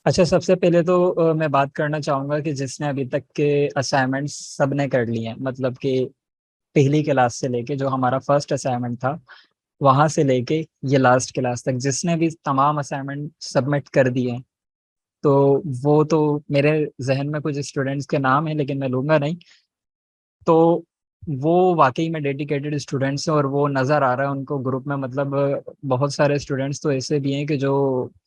अच्छा, सबसे पहले तो मैं बात करना चाहूंगा कि जिसने अभी तक के असाइनमेंट्स सबने कर लिए हैं, मतलब कि पहली क्लास से लेके जो हमारा फर्स्ट असाइनमेंट था वहां से लेके ये लास्ट क्लास तक जिसने भी तमाम असाइनमेंट सबमिट कर दिए हैं, तो वो तो मेरे जहन में कुछ स्टूडेंट्स के नाम है लेकिन मैं लूंगा नहीं। तो वो वाकई में डेडिकेटेड स्टूडेंट्स हैं और वो नज़र आ रहा है उनको ग्रुप में। मतलब बहुत सारे स्टूडेंट्स तो ऐसे भी हैं कि जो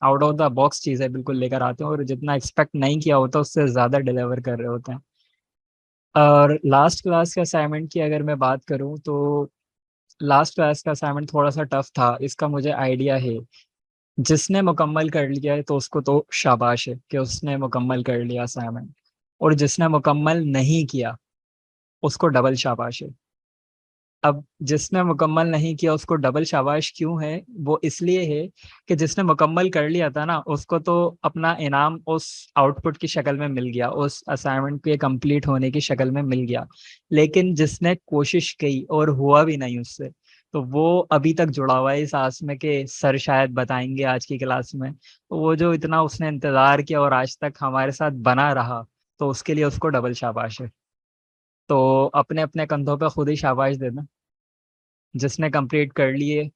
आउट ऑफ द बॉक्स चीज़ें बिल्कुल लेकर आते हैं और जितना एक्सपेक्ट नहीं किया होता उससे ज़्यादा डिलीवर कर रहे होते हैं। और लास्ट क्लास के असाइनमेंट की अगर मैं बात करूं तो लास्ट क्लास का असाइनमेंट थोड़ा सा टफ था, इसका मुझे आइडिया है। जिसने मुकम्मल कर लिया है तो उसको तो शाबाश है कि उसने मुकम्मल कर लिया असाइनमेंट, और जिसने मुकम्मल नहीं किया उसको डबल शाबाश है। अब जिसने मुकम्मल नहीं किया उसको डबल शाबाश क्यों है? वो इसलिए है कि जिसने मुकम्मल कर लिया था ना उसको तो अपना इनाम उस आउटपुट की शक्ल में मिल गया, उस असाइनमेंट के कंप्लीट होने की शक्ल में मिल गया। लेकिन जिसने कोशिश की और हुआ भी नहीं उससे, तो वो अभी तक जुड़ा हुआ है इस आस में कि सर शायद बताएंगे आज की क्लास में। तो वो जो इतना उसने इंतजार किया और आज तक हमारे साथ बना रहा, तो उसके लिए उसको डबल शाबाश है। तो अपने अपने कंधों पे खुद ही शाबाश देना, जिसने कंप्लीट कर लिए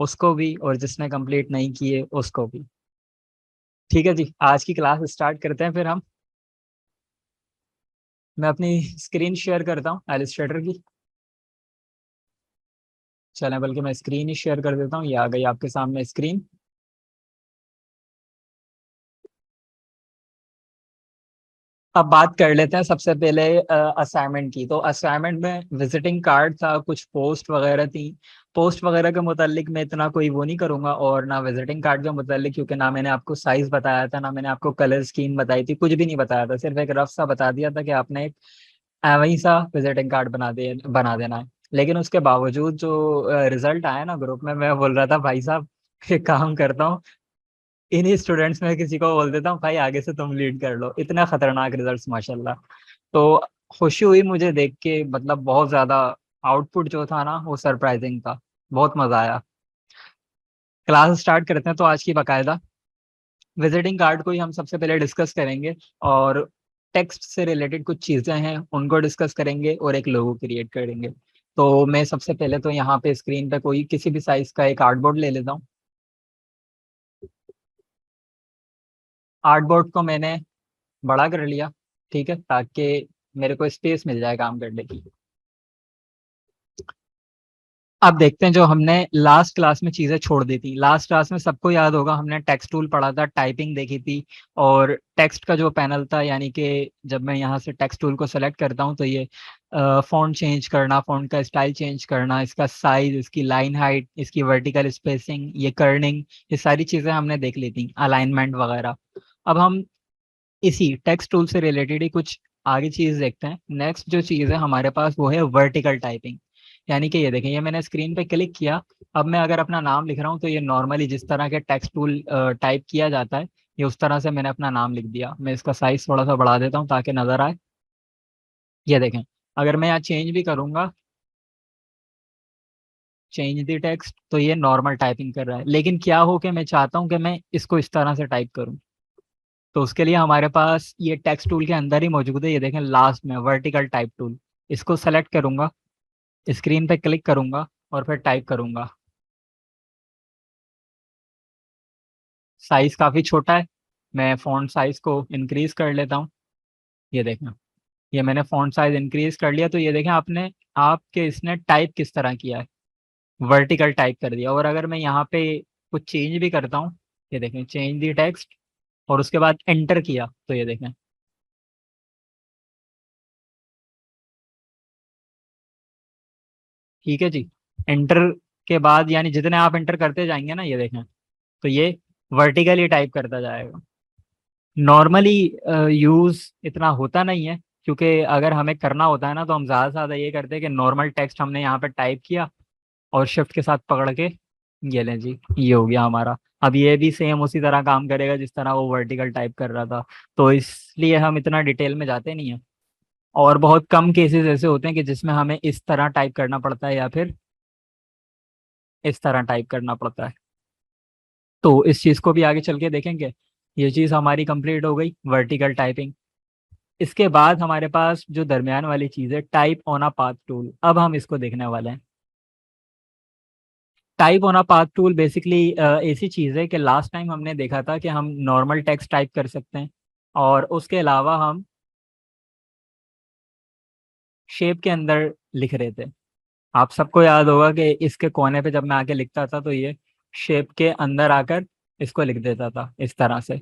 उसको भी और जिसने कंप्लीट नहीं किए उसको भी। ठीक है जी, आज की क्लास स्टार्ट करते हैं फिर हम। मैं अपनी स्क्रीन शेयर करता हूँ एलिस्ट्रेटर की। चलें, बल्कि मैं स्क्रीन ही शेयर कर देता हूँ, ये आ गई आपके सामने स्क्रीन। अब बात कर लेते हैं सबसे पहले असाइनमेंट की। तो असाइनमेंट में विजिटिंग कार्ड था, कुछ पोस्ट वगैरह थी। पोस्ट वगैरह के मुतालिक मैं इतना कोई वो नहीं करूंगा, और ना विजिटिंग कार्ड के मुतालिक, क्योंकि ना मैंने आपको साइज बताया था ना मैंने आपको कलर स्कीम बताई थी, कुछ भी नहीं बताया था। सिर्फ एक रफ सा बता दिया था कि आपने एक वही सा विजिटिंग कार्ड बना देना है। लेकिन उसके बावजूद जो रिजल्ट आया ना ग्रुप में, मैं बोल रहा था भाई साहब एक काम करता हूँ, इन्हीं स्टूडेंट्स में किसी को बोल देता हूँ भाई आगे से तुम लीड कर लो। इतना खतरनाक रिजल्ट्स माशाल्लाह। तो खुशी हुई मुझे देख के, मतलब बहुत ज्यादा। आउटपुट जो था ना वो सरप्राइजिंग था, बहुत मजा आया। क्लास स्टार्ट करते हैं तो आज की बाकायदा विजिटिंग कार्ड को ही हम सबसे पहले डिस्कस करेंगे, और टेक्स्ट से रिलेटेड कुछ चीजें हैं उनको डिस्कस करेंगे और एक लोगो क्रिएट करेंगे। तो मैं सबसे पहले तो यहाँ पे स्क्रीन पे कोई किसी भी साइज का एक आर्टबोर्ड ले लेता हूँ। आर्टबोर्ड को मैंने बड़ा कर लिया, ठीक है, ताकि मेरे को स्पेस मिल जाए काम करने की। अब देखते हैं जो हमने लास्ट क्लास में चीजें छोड़ दी थी। लास्ट क्लास में सबको याद होगा हमने टेक्स्ट टूल पढ़ा था, टाइपिंग देखी थी, और टेक्स्ट का जो पैनल था, यानी कि जब मैं यहाँ से टेक्स्ट टूल को सेलेक्ट करता हूँ तो ये फॉन्ट चेंज करना, फॉन्ट का स्टाइल चेंज करना, इसका साइज, इसकी लाइन हाइट, इसकी वर्टिकल स्पेसिंग, ये कर्निंग, ये सारी चीजें हमने देख ली थी, अलाइनमेंट वगैरह। अब हम इसी टेक्स्ट टूल से रिलेटेड ही कुछ आगे चीज देखते हैं। नेक्स्ट जो चीज है हमारे पास वो है वर्टिकल टाइपिंग। यानी कि ये देखें, ये मैंने स्क्रीन पे क्लिक किया। अब मैं अगर अपना नाम लिख रहा हूँ तो ये नॉर्मली जिस तरह के टेक्स्ट टूल टाइप किया जाता है, ये उस तरह से मैंने अपना नाम लिख दिया। मैं इसका साइज थोड़ा सा बढ़ा देता हूँ ताकि नजर आए। ये देखें, अगर मैं यहाँ चेंज भी करूंगा, चेंज दी टेक्स्ट, तो ये नॉर्मल टाइपिंग कर रहा है। लेकिन क्या हो कि मैं चाहता हूँ कि मैं इसको इस तरह से टाइप करूँ, तो उसके लिए हमारे पास ये टेक्स्ट टूल के अंदर ही मौजूद है। ये देखें लास्ट में वर्टिकल टाइप टूल, इसको सेलेक्ट करूंगा, स्क्रीन पे क्लिक करूंगा और फिर टाइप करूंगा। साइज काफी छोटा है, मैं फॉन्ट साइज को इंक्रीज कर लेता हूँ। ये देखें, ये मैंने फॉन्ट साइज इंक्रीज कर लिया। तो ये देखें आपने, आपके इसने टाइप किस तरह किया है, वर्टिकल टाइप कर दिया। और अगर मैं यहाँ पे कुछ चेंज भी करता हूँ, ये देखें चेंज दी टेक्स्ट, और उसके बाद एंटर किया, तो ये देखें, ठीक है जी। एंटर के बाद यानी जितने आप एंटर करते जाएंगे ना, ये देखें, तो ये वर्टिकली टाइप करता जाएगा। नॉर्मली यूज इतना होता नहीं है, क्योंकि अगर हमें करना होता है ना तो हम ज़्यादा से ज़्यादा ये करते हैं कि नॉर्मल टेक्स्ट हमने यहाँ पे टाइप किया और शिफ्ट के साथ पकड़ के, ये लें जी, ये हो गया हमारा। अब ये भी सेम उसी तरह काम करेगा जिस तरह वो वर्टिकल टाइप कर रहा था। तो इसलिए हम इतना डिटेल में जाते नहीं हैं। और बहुत कम केसेस ऐसे होते हैं कि जिसमें हमें इस तरह टाइप करना पड़ता है या फिर इस तरह टाइप करना पड़ता है। तो इस चीज़ को भी आगे चल के देखेंगे। ये चीज़ हमारी कंप्लीट हो गई, वर्टिकल टाइपिंग। इसके बाद हमारे पास जो दरमियान वाली चीज़ है, type on a path tool, अब हम इसको देखने वाले हैं। Type on a path tool basically ऐसी चीज़ है कि लास्ट टाइम हमने देखा था कि हम नॉर्मल टेक्स्ट टाइप कर सकते हैं, और उसके अलावा हम शेप के अंदर लिख रहे थे। आप सबको याद होगा कि इसके कोने पे जब मैं आके लिखता था तो ये शेप के अंदर आकर इसको लिख देता था इस तरह से।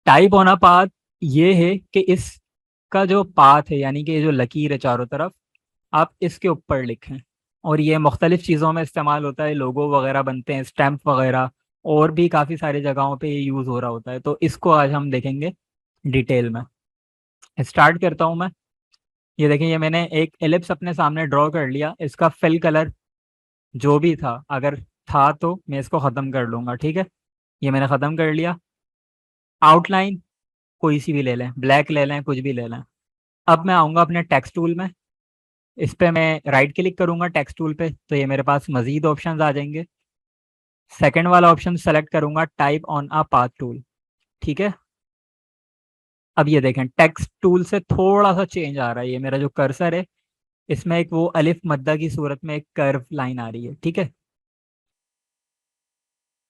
टाइप ऑन अ पाथ ये है कि इसका जो पाथ है, यानी कि ये जो लकीर है चारों तरफ, आप इसके ऊपर लिखें। और ये मुख्तलिफ चीज़ों में इस्तेमाल होता है, लोगो वगैरह बनते हैं, स्टैम्प वगैरह, और भी काफ़ी सारी जगहों पे ये यूज़ हो रहा होता है। तो इसको आज हम देखेंगे डिटेल में। स्टार्ट करता हूँ मैं। ये देखें, ये मैंने एक एलिप्स अपने सामने ड्रॉ कर लिया। इसका फिल कलर जो भी था, अगर था तो मैं इसको ख़त्म कर लूँगा, ठीक है। ये मैंने ख़त्म कर लिया। आउटलाइन कोई सी भी ले लें, ब्लैक ले लें, कुछ भी ले लें। अब मैं आऊँगा अपने टेक्स्ट टूल में। इस पे मैं राइट क्लिक करूँगा टेक्स्ट टूल पे, तो ये मेरे पास मज़ीद ऑप्शंस आ जाएंगे। सेकंड वाला ऑप्शन सेलेक्ट करूँगा, type on a path tool, ठीक है। अब ये देखें, टेक्स्ट टूल से थोड़ा सा चेंज आ रहा है। ये मेरा जो कर्सर है, इसमें एक वो अलिफ मद्दा की सूरत में एक कर्व लाइन आ रही है, ठीक है।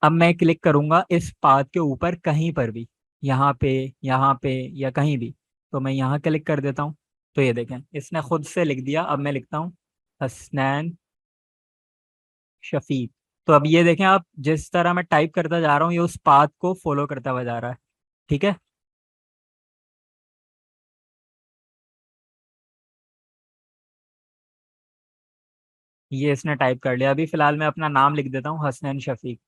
अब मैं क्लिक करूंगा इस पाथ के ऊपर कहीं पर भी, यहाँ पे, यहाँ पे, या कहीं भी। तो मैं यहाँ क्लिक कर देता हूँ। तो ये देखें, इसने खुद से लिख दिया। अब मैं लिखता हूँ हसनैन शफीक। तो अब ये देखें, आप जिस तरह मैं टाइप करता जा रहा हूँ, ये उस पाथ को फॉलो करता हुआ जा रहा है, ठीक है। ये इसने टाइप कर लिया। अभी फिलहाल मैं अपना नाम लिख देता हूँ, हसनैन शफीक।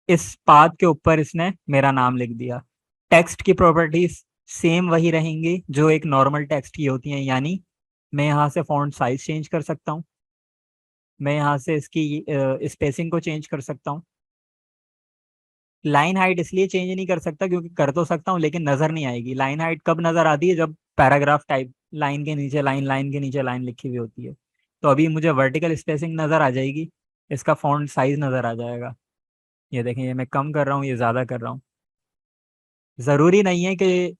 इस पाथ के ऊपर इसने मेरा नाम लिख दिया। टेक्स्ट की प्रॉपर्टीज सेम वही रहेंगी जो एक नॉर्मल टेक्स्ट की होती हैं, यानी मैं यहाँ से फॉन्ट साइज चेंज कर सकता हूँ, मैं यहाँ से इसकी स्पेसिंग को चेंज कर सकता हूँ। लाइन हाइट इसलिए चेंज नहीं कर सकता क्योंकि कर तो सकता हूँ लेकिन नज़र नहीं आएगी। लाइन हाइट कब नज़र आती है? जब पैराग्राफ टाइप लाइन के नीचे लाइन, लाइन के नीचे लाइन लिखी हुई होती है। तो अभी मुझे वर्टिकल स्पेसिंग नज़र आ जाएगी, इसका फॉन्ट साइज नज़र आ जाएगा। ये देखें, ये मैं कम कर रहा हूँ, ये ज़्यादा कर रहा हूँ। ज़रूरी नहीं है कि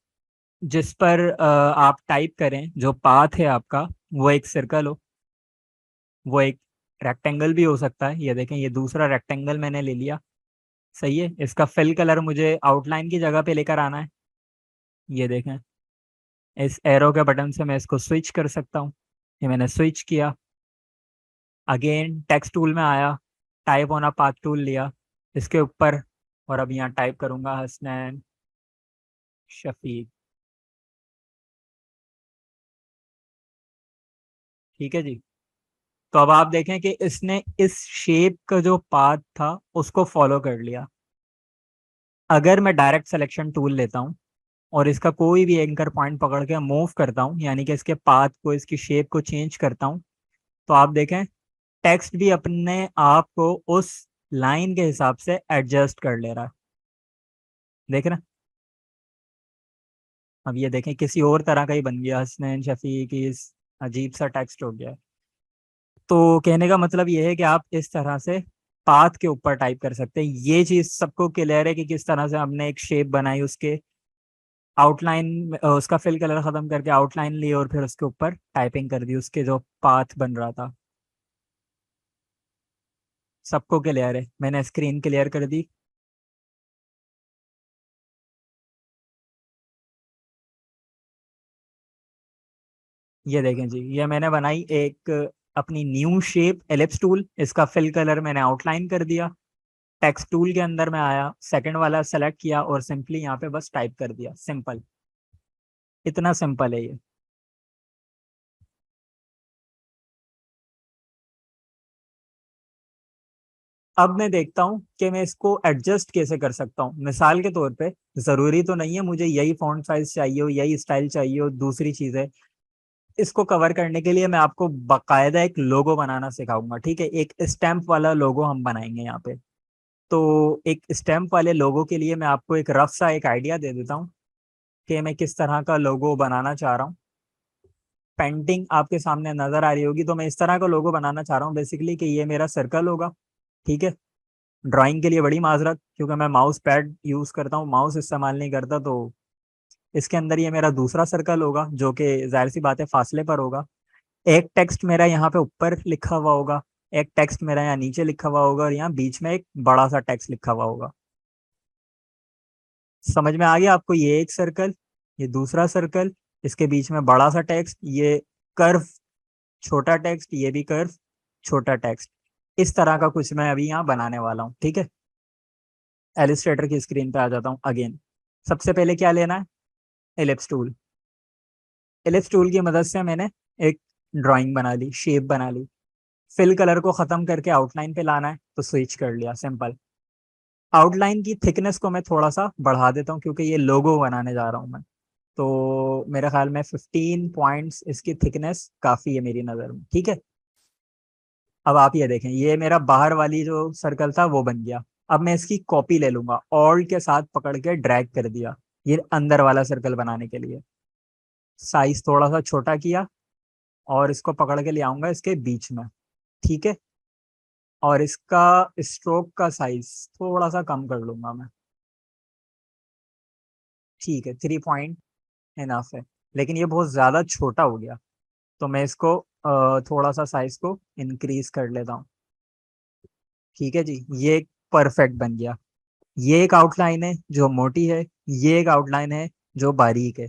जिस पर आप टाइप करें, जो पाथ है आपका, वो एक सर्कल हो, वो एक रेक्टेंगल भी हो सकता है। ये देखें, ये दूसरा रेक्टेंगल मैंने ले लिया, सही है। इसका फिल कलर मुझे आउटलाइन की जगह पे लेकर आना है। ये देखें, इस एरो के बटन से मैं इसको स्विच कर सकता हूँ। ये मैंने स्विच किया। अगेन टेक्स्ट टूल में आया, type on a path tool लिया इसके ऊपर, और अब यहाँ टाइप करूंगा हसनैन शफीक, ठीक है जी। तो अब आप देखें कि इसने इस शेप का जो पाथ था उसको फॉलो कर लिया। अगर मैं डायरेक्ट सिलेक्शन टूल लेता हूँ और इसका कोई भी एंकर पॉइंट पकड़ के मूव करता हूँ, यानी कि इसके पाथ को, इसकी शेप को चेंज करता हूँ, तो आप देखें टेक्स्ट भी अपने आप को उस लाइन के हिसाब से एडजस्ट कर ले रहा है। देख रहे हैं? अब ये देखें, किसी और तरह का ही बन गया, हसनैन शफीक, इस अजीब सा टेक्स्ट हो गया। तो कहने का मतलब ये है कि आप इस तरह से पाथ के ऊपर टाइप कर सकते हैं। ये चीज़ सबको क्लियर है कि किस तरह से हमने एक शेप बनाई, उसके आउटलाइन, उसका फिल कलर खत्म करके आउटलाइन ली और फिर उसके ऊपर टाइपिंग कर दी, उसके जो पाथ बन रहा था। सबको क्लियर है? मैंने स्क्रीन क्लियर कर दी। ये देखें जी, ये मैंने बनाई एक अपनी न्यू शेप, एलिप्स टूल। इसका फिल कलर मैंने आउटलाइन कर दिया। टेक्स्ट टूल के अंदर में आया, सेकंड वाला सेलेक्ट किया और सिंपली यहाँ पे बस टाइप कर दिया, सिंपल। इतना सिंपल है ये। अब मैं देखता हूँ कि मैं इसको एडजस्ट कैसे कर सकता हूँ। मिसाल के तौर पे, ज़रूरी तो नहीं है मुझे यही फॉन्ट साइज चाहिए हो, यही स्टाइल चाहिए हो, दूसरी चीज़ है। इसको कवर करने के लिए मैं आपको बाकायदा एक लोगो बनाना सिखाऊंगा, ठीक है। एक स्टैम्प वाला लोगो हम बनाएंगे यहाँ पे। तो एक स्टैम्प वाले लोगो के लिए मैं आपको एक रफ सा एक आइडिया दे देता हूँ कि मैं किस तरह का लोगो बनाना चाह रहा हूँ। पेंटिंग आपके सामने नजर आ रही होगी, तो मैं इस तरह का लोगो बनाना चाह रहा हूँ बेसिकली कि ये मेरा सर्कल होगा, ठीक है। ड्राइंग के लिए बड़ी माजरत, क्योंकि मैं माउस पैड यूज करता हूँ, माउस इस्तेमाल नहीं करता। तो इसके अंदर ये मेरा दूसरा सर्कल होगा, जो कि जाहिर सी बात है फासले पर होगा। एक टेक्स्ट मेरा यहाँ पे ऊपर लिखा हुआ होगा, एक टेक्स्ट मेरा यहाँ नीचे लिखा हुआ होगा, और यहाँ बीच में एक बड़ा सा टेक्स्ट लिखा हुआ होगा। समझ में आ गया आपको? ये एक सर्कल, ये दूसरा सर्कल, इसके बीच में बड़ा सा टेक्स्ट, ये कर्व छोटा टेक्स्ट, ये भी कर्व छोटा टेक्स्ट। इस तरह का कुछ मैं अभी यहाँ बनाने वाला हूँ, ठीक है। एलिस्ट्रेटर की स्क्रीन पे आ जाता हूँ अगेन। सबसे पहले क्या लेना है? Ellipse tool. एलिप्स टूल की मदद से मैंने एक ड्राइंग बना ली, शेप बना ली। फिल कलर को खत्म करके आउटलाइन पे लाना है, तो स्विच कर लिया, सिंपल। आउटलाइन की थिकनेस को मैं थोड़ा सा बढ़ा देता हूँ, क्योंकि ये लोगो बनाने जा रहा हूँ मैं। तो मेरे ख्याल में 15 पॉइंट्स इसकी थिकनेस काफी है मेरी नज़र में, ठीक है। अब आप ये देखें, ये मेरा बाहर वाली जो सर्कल था वो बन गया। अब मैं इसकी कॉपी ले लूंगा, ऑल्ट के साथ पकड़ के ड्रैग कर दिया ये अंदर वाला सर्कल बनाने के लिए। साइज थोड़ा सा छोटा किया, और इसको पकड़ के ले आऊंगा इसके बीच में, ठीक है। और इसका स्ट्रोक का साइज थोड़ा सा कम कर लूंगा मैं, ठीक है। 3 पॉइंट इनफ है, लेकिन ये बहुत ज्यादा छोटा हो गया। तो मैं इसको थोड़ा सा साइज को इंक्रीज कर लेता हूँ, ठीक है जी। ये एक परफेक्ट बन गया। ये एक आउटलाइन है जो मोटी है, ये एक आउटलाइन है जो बारीक है।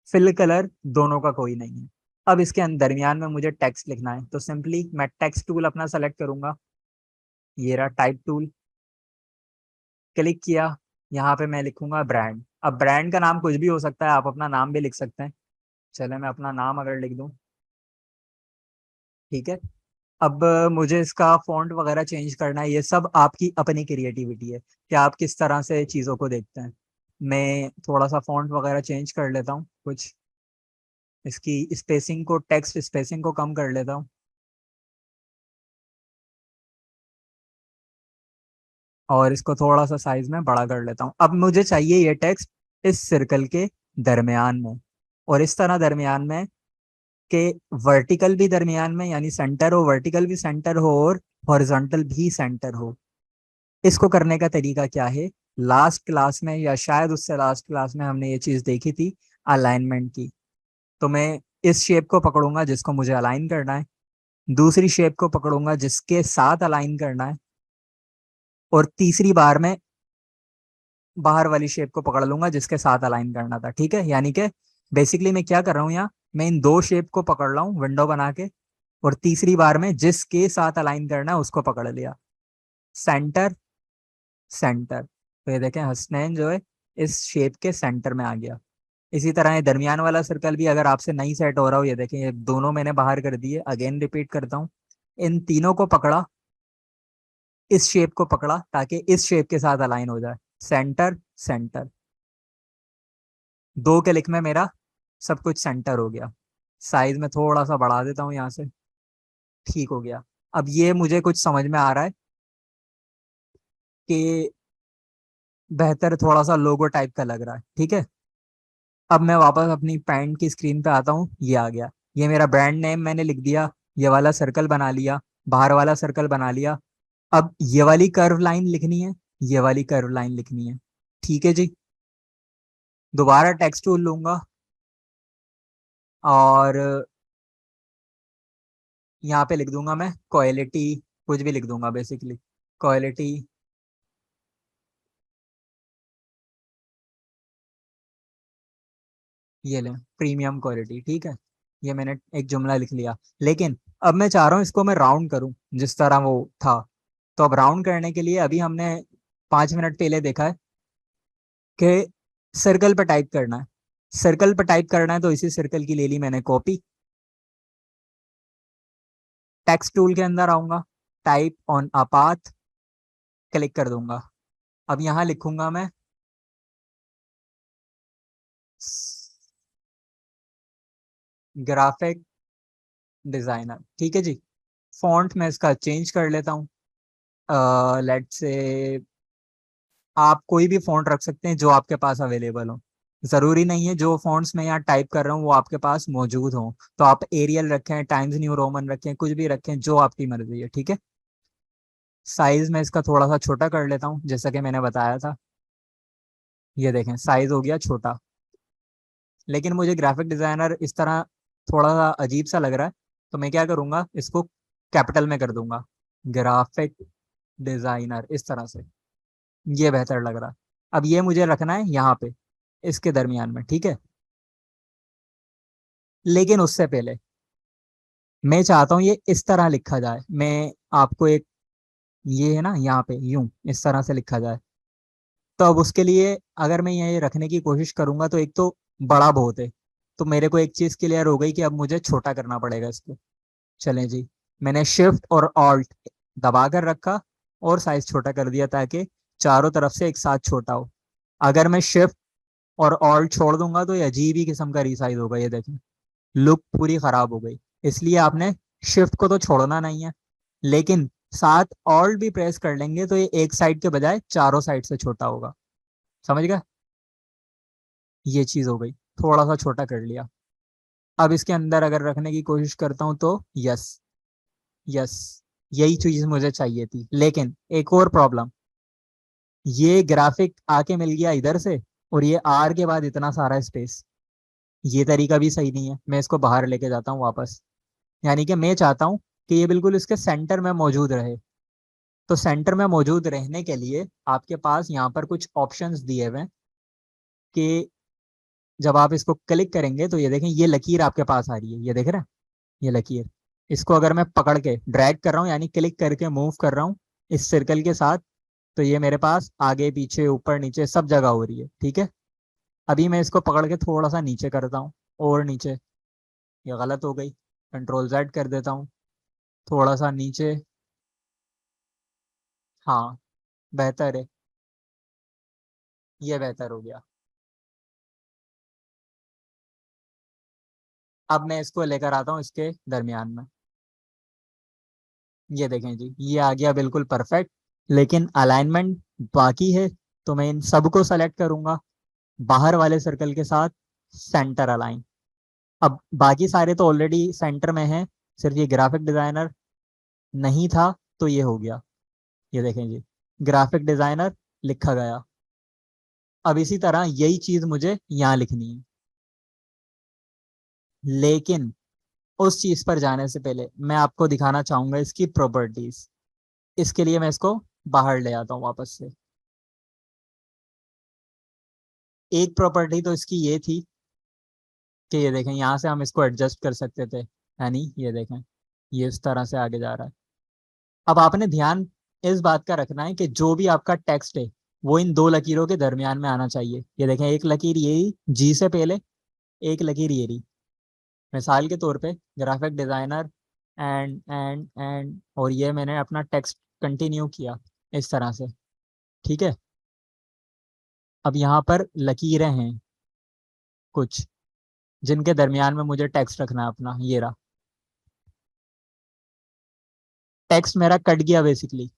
फिल कलर दोनों का कोई नहीं है। अब इसके दरमियान में मुझे टेक्स्ट लिखना है, तो सिंपली मैं टेक्स्ट टूल अपना सेलेक्ट करूंगा। ये रहा टाइप टूल, क्लिक किया। यहाँ पे मैं लिखूंगा ब्रांड। अब ब्रांड का नाम कुछ भी हो सकता है, आप अपना नाम भी लिख सकते हैं। चले मैं अपना नाम अगर लिख दूं, ठीक है। अब मुझे इसका फॉन्ट वगैरह चेंज करना है, ये सब आपकी अपनी क्रिएटिविटी है कि आप किस तरह से चीज़ों को देखते हैं। मैं थोड़ा सा फॉन्ट वगैरह चेंज कर लेता हूँ कुछ, इसकी स्पेसिंग को, टेक्स्ट स्पेसिंग को कम कर लेता हूँ, और इसको थोड़ा सा साइज में बड़ा कर लेता हूँ। अब मुझे चाहिए ये टेक्स्ट इस सर्कल के दरमियान में, और इस तरह दरमियान में के वर्टिकल भी दरमियान में, यानी सेंटर हो, वर्टिकल भी सेंटर हो, और हॉरिजॉन्टल भी सेंटर हो। इसको करने का तरीका क्या है? लास्ट क्लास में, या शायद उससे लास्ट क्लास में, हमने ये चीज देखी थी, अलाइनमेंट की। तो मैं इस शेप को पकड़ूंगा जिसको मुझे अलाइन करना है, दूसरी शेप को पकड़ूंगा जिसके साथ अलाइन करना है, और तीसरी बार में बाहर वाली शेप को पकड़ लूंगा जिसके साथ अलाइन करना था, ठीक है। यानी कि बेसिकली मैं क्या कर रहा हूँ यहाँ, मैं इन दो शेप को पकड़ रहा हूँ विंडो बना के, और तीसरी बार में जिसके साथ अलाइन करना है उसको पकड़ लिया। Centre, centre. तो ये देखें, हसनैन जो है इस शेप के सेंटर में आ गया। इसी तरह ये दरमियान वाला सर्कल भी अगर आपसे नहीं सेट हो रहा हो, ये देखें, ये दोनों मैंने बाहर कर दिए। अगेन रिपीट करता हूँ, इन तीनों को पकड़ा, इस शेप को पकड़ा ताकि इस शेप के साथ अलाइन हो जाए। Centre, centre. दो क्लिक में मेरा सब कुछ सेंटर हो गया। साइज में थोड़ा सा बढ़ा देता हूँ यहाँ से, ठीक हो गया। अब ये मुझे कुछ समझ में आ रहा है कि बेहतर थोड़ा सा लोगो टाइप का लग रहा है, ठीक है। अब मैं वापस अपनी पैंट की स्क्रीन पे आता हूँ, ये आ गया। ये मेरा ब्रांड नेम मैंने लिख दिया, ये वाला सर्कल बना लिया, बाहर वाला सर्कल बना लिया। अब ये वाली कर्व लाइन लिखनी है, ये वाली कर्व लाइन लिखनी है, ठीक है जी। दोबारा टेक्स्ट टूल लूंगा, और यहाँ पे लिख दूंगा मैं क्वालिटी, कुछ भी लिख दूंगा बेसिकली, क्वालिटी। ये लें, प्रीमियम क्वालिटी, ठीक है। ये मैंने एक जुमला लिख लिया, लेकिन अब मैं चाह रहा हूँ इसको मैं राउंड करूँ जिस तरह वो था। तो अब राउंड करने के लिए, अभी हमने 5 मिनट पहले देखा है कि सर्कल पर टाइप करना है। सर्कल पर टाइप करना है, तो इसी सर्कल की ले ली मैंने कॉपी। टेक्स्ट टूल के अंदर आऊंगा, type on a path, click कर दूंगा। अब यहाँ लिखूंगा मैं ग्राफिक डिजाइनर, ठीक है जी। फॉन्ट में इसका चेंज कर लेता हूँ, लेट से आप कोई भी फॉन्ट रख सकते हैं जो आपके पास अवेलेबल हो। जरूरी नहीं है जो फॉन्ट्स मैं यहाँ टाइप कर रहा हूँ वो आपके पास मौजूद हो। तो आप एरियल रखें, टाइम्स न्यू रोमन रखें, कुछ भी रखें, जो आपकी मर्जी है, ठीक है। साइज में इसका थोड़ा सा छोटा कर लेता हूँ जैसा कि मैंने बताया था। ये देखें साइज हो गया छोटा। लेकिन मुझे ग्राफिक डिजाइनर इस तरह थोड़ा सा अजीब सा लग रहा है, तो मैं क्या करूँगा, इसको कैपिटल में कर दूंगा, ग्राफिक डिजाइनर इस तरह से। ये बेहतर लग रहा है। अब ये मुझे रखना है यहाँ पे, इसके दरमियान में, ठीक है। लेकिन उससे पहले मैं चाहता हूँ ये इस तरह लिखा जाए। मैं आपको एक, ये है ना यहाँ पे यूं इस तरह से लिखा जाए। तो अब उसके लिए अगर मैं ये रखने की कोशिश करूंगा तो एक तो बड़ा बहुत है, तो मेरे को एक चीज क्लियर हो गई कि अब मुझे छोटा करना पड़ेगा इसको। चलें जी, मैंने शिफ्ट और ऑल्ट दबा कर रखा और साइज छोटा कर दिया ताकि चारों तरफ से एक साथ छोटा हो। अगर मैं शिफ्ट और ऑल्ट छोड़ दूंगा तो ये अजीब ही किस्म का रिसाइज होगा, ये देखें लुक पूरी खराब हो गई। इसलिए आपने शिफ्ट को तो छोड़ना नहीं है, लेकिन साथ ऑल्ट भी प्रेस कर लेंगे तो ये एक साइड के बजाय चारों साइड से छोटा होगा। समझ गए? ये चीज हो गई, थोड़ा सा छोटा कर लिया। अब इसके अंदर अगर रखने की कोशिश करता हूँ तो यस, यस, यही चीज मुझे चाहिए थी। लेकिन एक और प्रॉब्लम, ये ग्राफिक आके मिल गया इधर से, और ये आर के बाद इतना सारा स्पेस, ये तरीका भी सही नहीं है। मैं इसको बाहर लेके जाता हूँ वापस। यानी कि मैं चाहता हूँ कि ये बिल्कुल इसके सेंटर में मौजूद रहे। तो सेंटर में मौजूद रहने के लिए आपके पास यहाँ पर कुछ ऑप्शंस दिए हुए हैं कि जब आप इसको क्लिक करेंगे तो ये देखें ये लकीर आपके पास आ रही है, ये देख रहे हैं, ये लकीर। इसको अगर मैं पकड़ के ड्रैग कर रहा हूँ यानी क्लिक करके मूव कर रहा हूँ इस सर्कल के साथ, तो ये मेरे पास आगे पीछे ऊपर नीचे सब जगह हो रही है, ठीक है। अभी मैं इसको पकड़ के थोड़ा सा नीचे करता हूँ, और नीचे, ये गलत हो गई, कंट्रोल जेड कर देता हूँ, थोड़ा सा नीचे। हाँ, बेहतर है, ये बेहतर हो गया। अब मैं इसको लेकर आता हूँ इसके दरमियान में। ये देखें जी, ये आ गया बिल्कुल परफेक्ट। लेकिन अलाइनमेंट बाकी है, तो मैं इन सबको सेलेक्ट करूंगा बाहर वाले सर्कल के साथ, सेंटर अलाइन। अब बाकी सारे तो ऑलरेडी सेंटर में हैं, सिर्फ ये ग्राफिक डिजाइनर नहीं था, तो ये हो गया। ये देखें जी, ग्राफिक डिजाइनर लिखा गया। अब इसी तरह यही चीज मुझे यहाँ लिखनी है। लेकिन उस चीज पर जाने से पहले मैं आपको दिखाना चाहूंगा इसकी प्रॉपर्टीज। इसके लिए मैं इसको बाहर ले आता हूँ वापस से। एक प्रॉपर्टी तो इसकी ये थी कि ये देखें यहाँ से हम इसको एडजस्ट कर सकते थे, यानी ये देखें ये इस तरह से आगे जा रहा है। अब आपने ध्यान इस बात का रखना है कि जो भी आपका टेक्स्ट है वो इन दो लकीरों के दरमियान में आना चाहिए। ये देखें एक लकीर ये ही जी से पहले, एक लकीर ये रही। मिसाल के तौर पे ग्राफिक डिजाइनर एंड और ये मैंने अपना टेक्स्ट कंटिन्यू किया इस तरह से, ठीक है। अब यहाँ पर लकीरें हैं कुछ जिनके दरमियान में मुझे टेक्स्ट रखना है अपना, ये रहा। टेक्स्ट मेरा कट गया बेसिकली।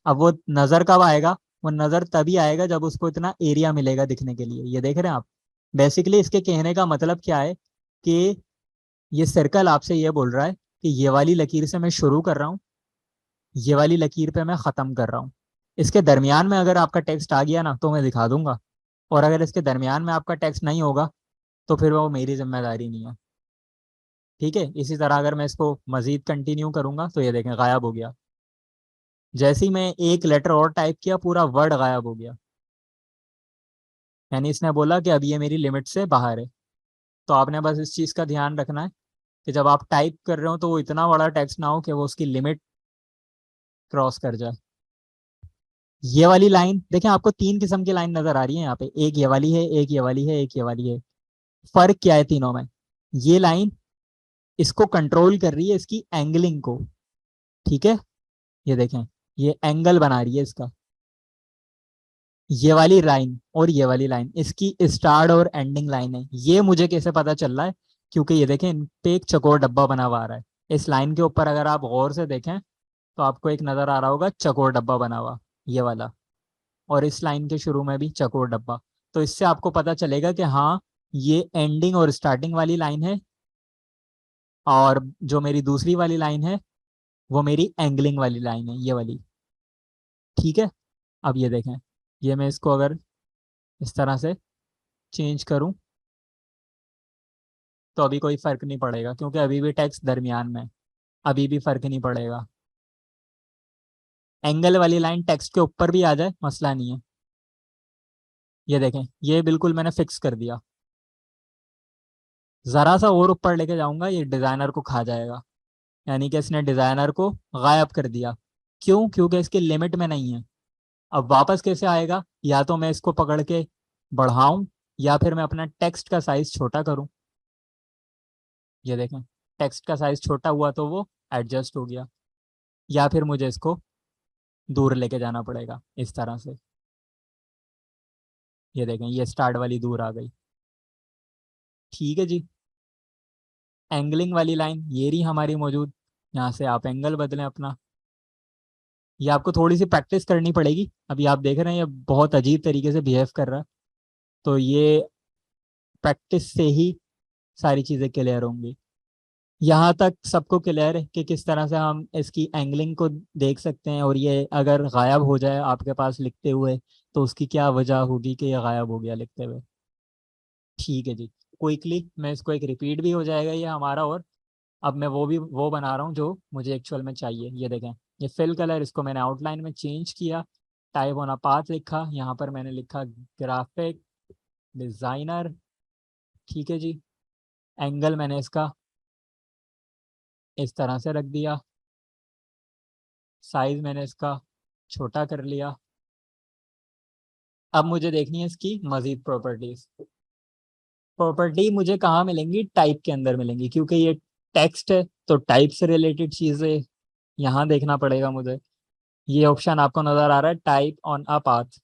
अब वो नजर कब आएगा? वो नजर तभी आएगा जब उसको इतना एरिया मिलेगा दिखने के लिए। ये देख रहे हैं आप? बेसिकली इसके कहने का मतलब क्या है कि ये सर्कल आपसे ये बोल रहा है कि ये वाली लकीर से मैं शुरू कर रहा हूँ, ये वाली लकीर पे मैं खत्म कर रहा हूँ। इसके दरमियान में अगर आपका टेक्स्ट आ गया ना तो मैं दिखा दूंगा, और अगर इसके दरमियान में आपका टेक्स्ट नहीं होगा तो फिर वो मेरी जिम्मेदारी नहीं है, ठीक है। इसी तरह अगर मैं इसको मजीद कंटिन्यू करूंगा तो ये देखें गायब हो गया। जैसे ही मैं एक लेटर और टाइप किया पूरा वर्ड गायब हो गया, यानी इसने बोला कि अब ये मेरी लिमिट से बाहर है। तो आपने बस इस चीज़ का ध्यान रखना है कि जब आप टाइप कर रहे हो तो वो इतना बड़ा टेक्स्ट ना हो कि वो उसकी लिमिट क्रॉस कर जाए। ये वाली लाइन देखें, आपको तीन किस्म की लाइन नजर आ रही है यहाँ पे, एक ये वाली है, एक ये वाली है, एक ये वाली है। फर्क क्या है तीनों में? ये लाइन इसको कंट्रोल कर रही है, इसकी एंगलिंग को, ठीक है। ये देखें ये एंगल बना रही है इसका। ये वाली लाइन और ये वाली लाइन इसकी स्टार्ट और एंडिंग लाइन है। ये मुझे कैसे पता चल रहा है? क्योंकि ये देखें इन पे एक चकोर डब्बा बना हुआ आ रहा है। इस लाइन के ऊपर अगर आप गौर से देखें तो आपको एक नजर आ रहा होगा चकोर डब्बा बना हुआ, ये वाला। और इस लाइन के शुरू में भी चकोर डब्बा। तो इससे आपको पता चलेगा कि हाँ, ये एंडिंग और स्टार्टिंग वाली लाइन है, और जो मेरी दूसरी वाली लाइन है वो मेरी एंगलिंग वाली लाइन है, ये वाली। ठीक है। अब ये देखें, ये मैं इसको अगर इस तरह से चेंज करूं तो अभी कोई फर्क नहीं पड़ेगा, क्योंकि अभी भी टेक्स्ट दरमियान में है, अभी भी फर्क नहीं पड़ेगा। एंगल वाली लाइन टेक्स्ट के ऊपर भी आ जाए मसला नहीं है। ये देखें, ये बिल्कुल मैंने फिक्स कर दिया। जरा सा और ऊपर लेके जाऊंगा ये डिजाइनर को खा जाएगा, यानी कि इसने डिजाइनर को गायब कर दिया। क्यों? क्योंकि इसकी लिमिट में नहीं है। अब वापस कैसे आएगा? या तो मैं इसको पकड़ के बढ़ाऊं, या फिर मैं अपना टेक्स्ट का साइज छोटा करूं। ये देखें, टेक्स्ट का साइज छोटा हुआ तो वो एडजस्ट हो गया, या फिर मुझे इसको दूर लेके जाना पड़ेगा इस तरह से। ये देखें, ये स्टार्ट वाली दूर आ गई। ठीक है जी। एंगलिंग वाली लाइन ये रही हमारी मौजूद। यहाँ से आप एंगल बदलें अपना। ये आपको थोड़ी सी प्रैक्टिस करनी पड़ेगी। अभी आप देख रहे हैं ये बहुत अजीब तरीके से बिहेव कर रहा है, तो ये प्रैक्टिस से ही सारी चीज़ें क्लियर होंगी। यहाँ तक सबको क्लियर है कि किस तरह से हम इसकी एंगलिंग को देख सकते हैं, और ये अगर गायब हो जाए आपके पास लिखते हुए तो उसकी क्या वजह होगी कि ये गायब हो गया लिखते हुए। ठीक है जी। क्विकली मैं इसको एक रिपीट भी हो जाएगा ये हमारा, और अब मैं वो बना रहा हूँ जो मुझे एक्चुअल में चाहिए। ये देखें, ये फिल कलर, इसको मैंने आउटलाइन में चेंज किया। टाइप ऑन अ पाथ लिखा, यहाँ पर मैंने लिखा ग्राफिक डिजाइनर। ठीक है जी। एंगल मैंने इसका इस तरह से रख दिया। साइज मैंने इसका छोटा कर लिया। अब मुझे देखनी है इसकी मजीद प्रॉपर्टीज। प्रॉपर्टी मुझे कहाँ मिलेंगी? टाइप के अंदर मिलेंगी, क्योंकि ये टेक्स्ट है तो टाइप से रिलेटेड चीजें यहाँ देखना पड़ेगा मुझे। ये ऑप्शन आपको नजर आ रहा है, टाइप ऑन अ पाथ।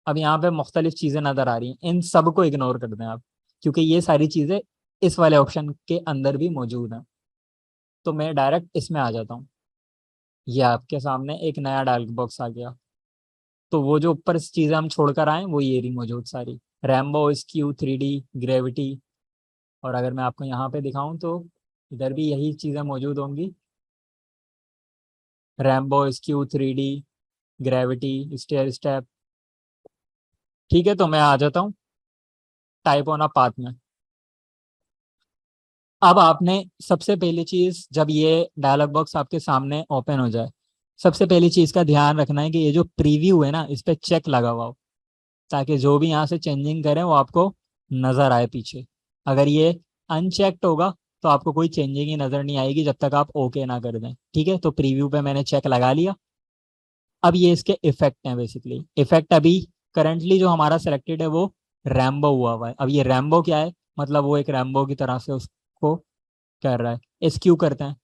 अब यहाँ पे मुख्तलिफ चीजें नजर आ रही हैं, इन सब को इग्नोर कर दें आप, क्योंकि ये सारी चीजें इस वाले ऑप्शन के अंदर भी मौजूद हैं। तो मैं डायरेक्ट इसमें आ जाता हूँ। ये आपके सामने एक नया डायलॉग बॉक्स आ गया। तो वो जो ऊपर चीजें हम छोड़कर आए वो ये रही मौजूद सारी। Rambo, skew, 3D, gravity. और अगर मैं आपको यहाँ पे दिखाऊं तो इधर भी यही चीजें मौजूद होंगी। Rainbow, skew, 3D, gravity, stair step. ठीक है, तो मैं आ जाता हूँ टाइप ऑन अ पाथ में। अब आपने सबसे पहली चीज, जब ये डायलॉग बॉक्स आपके सामने ओपन हो जाए, सबसे पहली चीज का ध्यान रखना है कि ये जो प्रीव्यू है ना, इस पे चेक लगा हुआ हो, ताकि जो भी यहाँ से चेंजिंग करें वो आपको नजर आए पीछे। अगर ये अनचेक्ड होगा तो आपको कोई चेंजिंग ही नजर नहीं आएगी जब तक आप ओके ना कर दें। ठीक है, तो प्रीव्यू पे मैंने चेक लगा लिया। अब ये इसके इफेक्ट हैं। बेसिकली इफेक्ट अभी करंटली जो हमारा सिलेक्टेड है वो रैम्बो हुआ है। अब ये रैम्बो क्या है? मतलब वो एक रैम्बो की तरह से उसको कर रहा है। इस क्यू करते हैं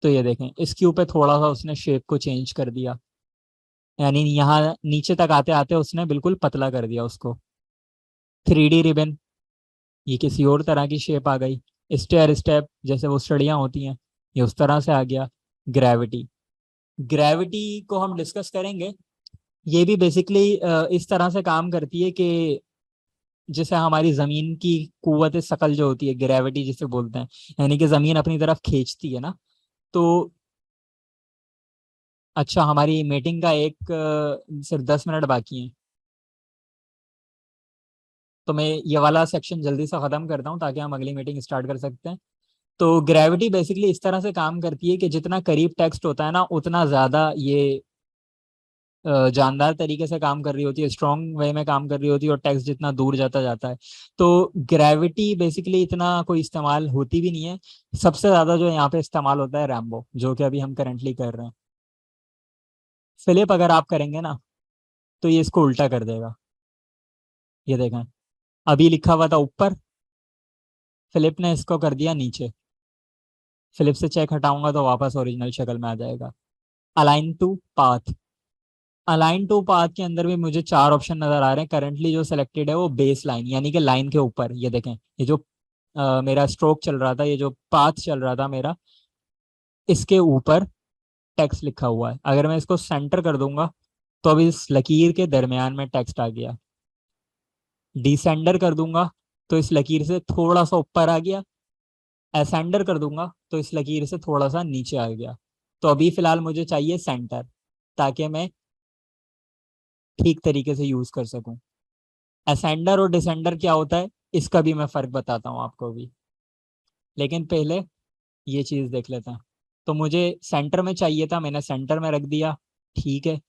तो ये देखें, इस क्यू पे थोड़ा सा उसने शेप को चेंज कर दिया, यानी यहाँ नीचे तक आते आते उसने बिल्कुल पतला कर दिया उसको। 3D रिबन, ये किसी और तरह की शेप आ गई। स्टेयर स्टेप, जैसे वो स्टडियाँ होती हैं, ये उस तरह से आ गया। ग्रेविटी, ग्रेविटी को हम डिस्कस करेंगे। ये भी बेसिकली इस तरह से काम करती है कि जैसे हमारी जमीन की कुव्वत सकल जो होती है, ग्रेविटी जिसे बोलते हैं, यानी कि जमीन अपनी तरफ खींचती है ना। तो अच्छा, हमारी मीटिंग का सिर्फ 10 मिनट बाकी है, तो मैं ये वाला सेक्शन जल्दी से ख़त्म करता हूँ ताकि हम अगली मीटिंग स्टार्ट कर सकते हैं। तो ग्रेविटी बेसिकली इस तरह से काम करती है कि जितना करीब टेक्स्ट होता है ना, उतना ज़्यादा ये जानदार तरीके से काम कर रही होती है, स्ट्रॉन्ग वे में काम कर रही होती है, और टेक्स्ट जितना दूर जाता जाता है। तो ग्रेविटी बेसिकली इतना कोई इस्तेमाल होती भी नहीं है। सबसे ज़्यादा जो यहाँ पे इस्तेमाल होता है रैम्बो, जो कि अभी हम करेंटली कर रहे हैं। फिलिप अगर आप करेंगे ना तो ये इसको उल्टा कर देगा। ये देखें, अभी लिखा हुआ था ऊपर, फिलिप ने इसको कर दिया नीचे। फिलिप से चेक हटाऊंगा तो वापस ओरिजिनल शक्ल में आ जाएगा। Align to path, align to path के अंदर भी मुझे 4 ऑप्शन नजर आ रहे हैं। करंटली जो सिलेक्टेड है वो बेस लाइन, यानी कि लाइन के ऊपर। ये देखें, ये जो मेरा स्ट्रोक चल रहा था, ये जो पाथ चल रहा था मेरा, इसके ऊपर टेक्स्ट लिखा हुआ है। अगर मैं इसको सेंटर कर दूंगा तो अब इस लकीर के दरमियान में टेक्स्ट आ गया। डिसेंडर कर दूंगा तो इस लकीर से थोड़ा सा ऊपर आ गया। असेंडर कर दूंगा तो इस लकीर से थोड़ा सा नीचे आ गया। तो अभी फिलहाल मुझे चाहिए सेंटर, ताकि मैं ठीक तरीके से यूज कर सकूं। असेंडर और डिसेंडर क्या होता है, इसका भी मैं फर्क बताता हूँ आपको भी, लेकिन पहले ये चीज देख लेते हैं। तो मुझे सेंटर में चाहिए था, मैंने सेंटर में रख दिया। ठीक है,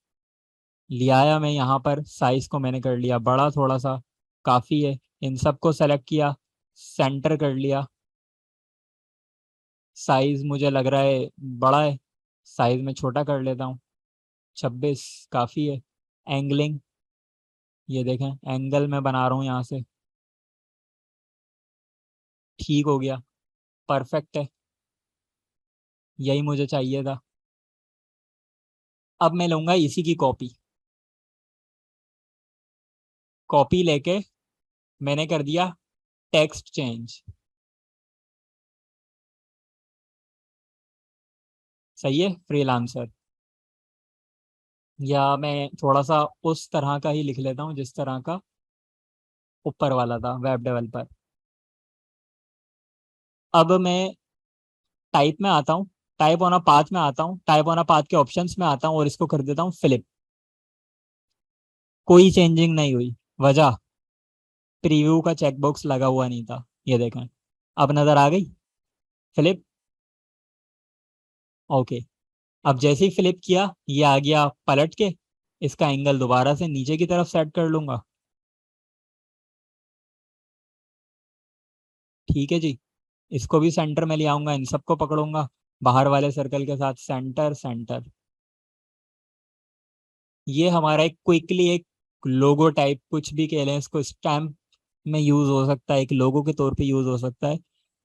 ले आया मैं यहाँ पर, साइज को मैंने कर लिया बड़ा थोड़ा सा, काफी है। इन सबको सेलेक्ट किया, सेंटर कर लिया। साइज मुझे लग रहा है बड़ा है, साइज में छोटा कर लेता हूँ। 26 काफी है। एंगलिंग, ये देखें एंगल मैं बना रहा हूँ यहाँ से, ठीक हो गया, परफेक्ट है, यही मुझे चाहिए था। अब मैं लूंगा इसी की कॉपी। कॉपी लेके मैंने कर दिया टेक्स्ट चेंज। सही है, फ्रीलांसर। या मैं थोड़ा सा उस तरह का ही लिख लेता हूँ जिस तरह का ऊपर वाला था, वेब डेवलपर। अब मैं टाइप में आता हूँ, टाइप ऑन अ पाथ में आता हूँ, टाइप ऑन अ पाथ के ऑप्शंस में आता हूँ और इसको कर देता हूँ फ्लिप। कोई चेंजिंग नहीं हुई। वजह, प्रीव्यू का चेकबॉक्स लगा हुआ नहीं था, ये देखें। अब नजर आ गई फ्लिप। ओके। अब जैसे ही फ्लिप किया, ये आ गया पलट के। इसका एंगल दोबारा से नीचे की तरफ सेट कर लूंगा। ठीक है जी। इसको भी सेंटर में ले आऊंगा, इन सबको पकड़ूंगा बाहर वाले सर्कल के साथ, सेंटर सेंटर। ये हमारा एक क्विकली एक लोगो टाइप, कुछ भी कह लें इसको, स्टैम्प में यूज हो सकता है, एक लोगो के तौर पे यूज हो सकता है।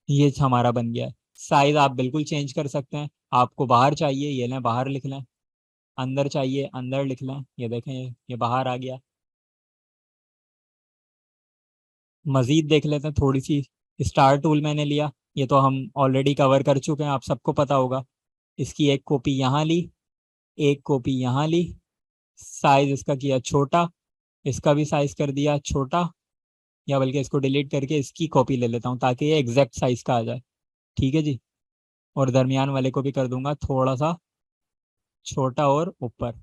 ये हमारा बन गया है। साइज आप बिल्कुल चेंज कर सकते हैं। आपको बाहर चाहिए, ये लें बाहर लिख लें। अंदर चाहिए, अंदर लिख लें। ये देखें, ये बाहर आ गया। मजीद देख लेते हैं थोड़ी सी। स्टार टूल मैंने लिया, ये तो हम ऑलरेडी कवर कर चुके हैं, आप सबको पता होगा। इसकी एक कॉपी यहाँ ली, एक कॉपी यहाँ ली। साइज इसका किया छोटा, इसका भी साइज कर दिया छोटा। या बल्कि इसको डिलीट करके इसकी कॉपी ले लेता हूँ ताकि ये एग्जैक्ट साइज का आ जाए। ठीक है जी। और दरमियान वाले को भी कर दूंगा थोड़ा सा छोटा और ऊपर।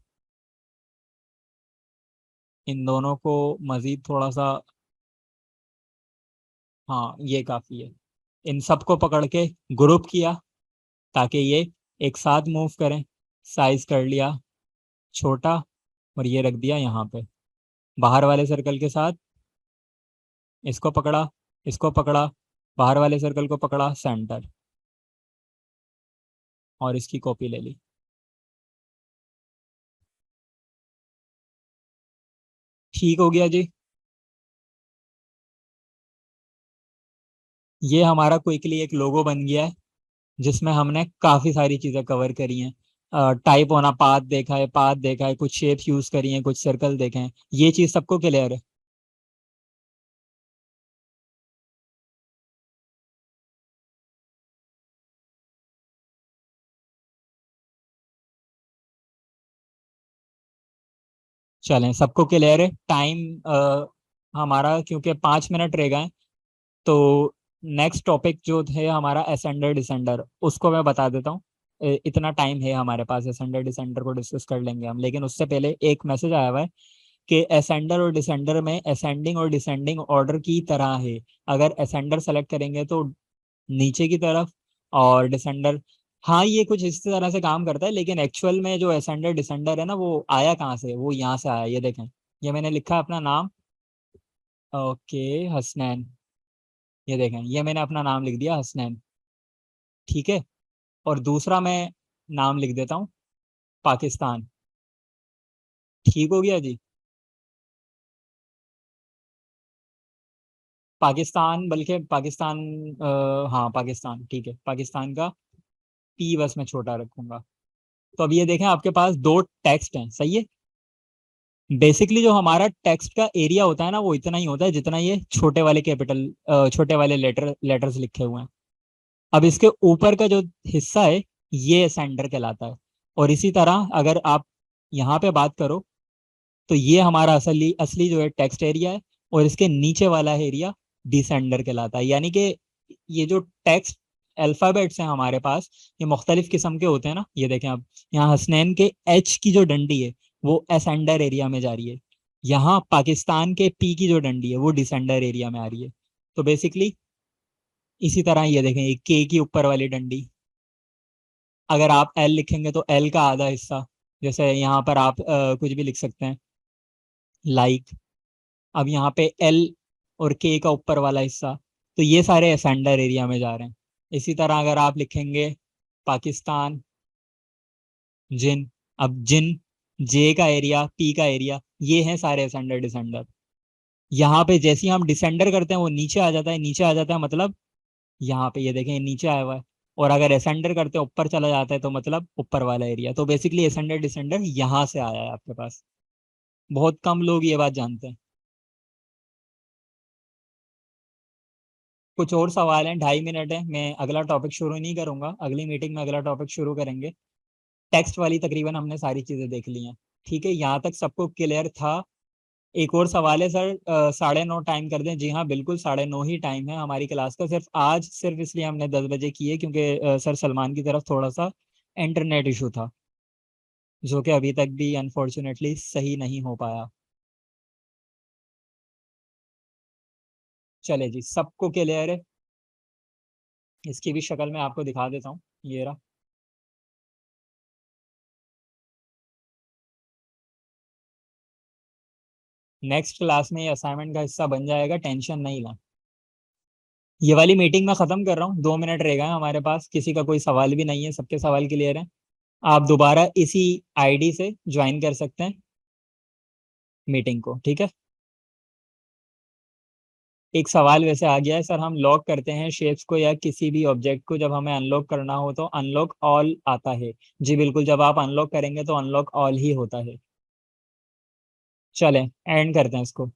इन दोनों को मजीद थोड़ा सा, हाँ ये काफ़ी है। इन सबको पकड़ के ग्रुप किया ताकि ये एक साथ मूव करें। साइज कर लिया छोटा, और ये रख दिया यहाँ पे बाहर वाले सर्कल के साथ। इसको पकड़ा, इसको पकड़ा, बाहर वाले सर्कल को पकड़ा, सेंटर, और इसकी कॉपी ले ली। ठीक हो गया जी। ये हमारा क्विकली एक लोगो बन गया है, जिसमें हमने काफ़ी सारी चीज़ें कवर करी हैं। टाइप होना, पाथ देखा है, पाथ देखा है, कुछ शेप्स यूज़ करी हैं, कुछ सर्कल देखे हैं। ये चीज़ सबको क्लियर है। चलें, सबको क्लियर है। टाइम हमारा क्योंकि 5 मिनट रह गए हैं, तो नेक्स्ट टॉपिक जो है हमारा असेंडर डिसेंडर, उसको मैं बता देता हूँ। इतना टाइम है हमारे पास, असेंडर डिसेंडर को डिस्कस कर लेंगे हम, लेकिन उससे पहले एक मैसेज आया हुआ है कि असेंडर और डिसेंडर में असेंडिंग और डिसेंडिंग ऑर्डर की तरह है। अगर असेंडर सेलेक्ट करेंगे तो नीचे की तरफ, और डिसेंडर, हाँ ये कुछ इस तरह से काम करता है, लेकिन एक्चुअल में जो असेंडर डिसेंडर है ना, वो आया कहाँ से, वो यहाँ से आया। ये देखें, ये मैंने लिखा अपना नाम। ओके, हसनैन। ये देखें, ये मैंने अपना नाम लिख दिया हसनैन। ठीक है। और दूसरा मैं नाम लिख देता हूँ पाकिस्तान। ठीक हो गया जी। पाकिस्तान, बल्कि पाकिस्तान, हाँ पाकिस्तान, ठीक है, पाकिस्तान का पी बस मैं छोटा रखूंगा। तो अब ये देखें, आपके पास दो टेक्स्ट हैं, सही है। बेसिकली जो हमारा टेक्स्ट का एरिया होता है ना, वो इतना ही होता है जितना ये छोटे वाले कैपिटल, छोटे वाले लेटर्स लिखे हुए हैं। अब इसके ऊपर का जो हिस्सा है, ये सेंटर कहलाता है। और इसी तरह अगर आप यहाँ पे बात करो, तो ये हमारा असली असली जो है टेक्स्ट एरिया है, और इसके नीचे वाला एरिया डिसेंडर कहलाता है। यानी कि ये जो टेक्स्ट अल्फ़ाबेट्स हैं हमारे पास, ये मुख्तलिफ किस्म के होते हैं ना। ये देखें आप, यहाँ हसनैन के एच की जो डंडी है वो असेंडर एरिया में जा रही है, यहाँ पाकिस्तान के पी की जो डंडी है वो डिसेंडर एरिया में आ रही है। तो बेसिकली इसी तरह ये देखें, ये के की ऊपर वाली डंडी, अगर आप एल लिखेंगे तो एल का आधा हिस्सा, जैसे यहाँ पर आप कुछ भी लिख सकते हैं, लाइक। अब यहाँ पे एल और के का ऊपर वाला हिस्सा, तो ये सारे असेंडर एरिया में जा रहे हैं। इसी तरह अगर आप लिखेंगे पाकिस्तान जिन, अब जिन, जे का एरिया, पी का एरिया, ये हैं सारे असेंडर डिसेंडर। यहाँ पे जैसे ही हम डिसेंडर करते हैं वो नीचे आ जाता है, नीचे आ जाता है मतलब यहाँ पे ये देखें ये नीचे आया हुआ है। और अगर असेंडर करते हैं ऊपर चला जाता है तो मतलब ऊपर वाला एरिया। तो बेसिकली असेंडर डिसेंडर यहाँ से आया है आपके पास। बहुत कम लोग ये बात जानते हैं। कुछ और सवाल हैं, 2.5 मिनट है, मैं अगला टॉपिक शुरू नहीं करूंगा, अगली मीटिंग में अगला टॉपिक शुरू करेंगे। टेक्स्ट वाली तकरीबन हमने सारी चीजें देख ली हैं। ठीक है, यहाँ तक सबको क्लियर था? एक और सवाल है सर, 9:30 टाइम कर दें? जी हाँ बिल्कुल, 9:30 ही टाइम है हमारी क्लास का। सिर्फ आज सिर्फ इसलिए हमने 10 बजे की है क्योंकि सर सलमान की तरफ थोड़ा सा इंटरनेट इशू था, जो कि अभी तक भी अनफॉर्चुनेटली सही नहीं हो पाया। चले जी, सबको क्लियर है? इसकी भी शक्ल मैं आपको दिखा देता हूँ, ये रहा। नेक्स्ट क्लास में ये असाइनमेंट का हिस्सा बन जाएगा, टेंशन नहीं ला। ये वाली मीटिंग मैं खत्म कर रहा हूँ, 2 मिनट रह गए हैं हमारे पास, किसी का कोई सवाल भी नहीं है, सबके सवाल क्लियर हैं। आप दोबारा इसी आईडी से ज्वाइन कर सकते हैं मीटिंग को, ठीक है। एक सवाल वैसे आ गया है सर, हम लॉक करते हैं शेप्स को या किसी भी ऑब्जेक्ट को, जब हमें अनलॉक करना हो तो अनलॉक ऑल आता है? जी बिल्कुल, जब आप अनलॉक करेंगे तो अनलॉक ऑल ही होता है। चलें एंड करते हैं इसको।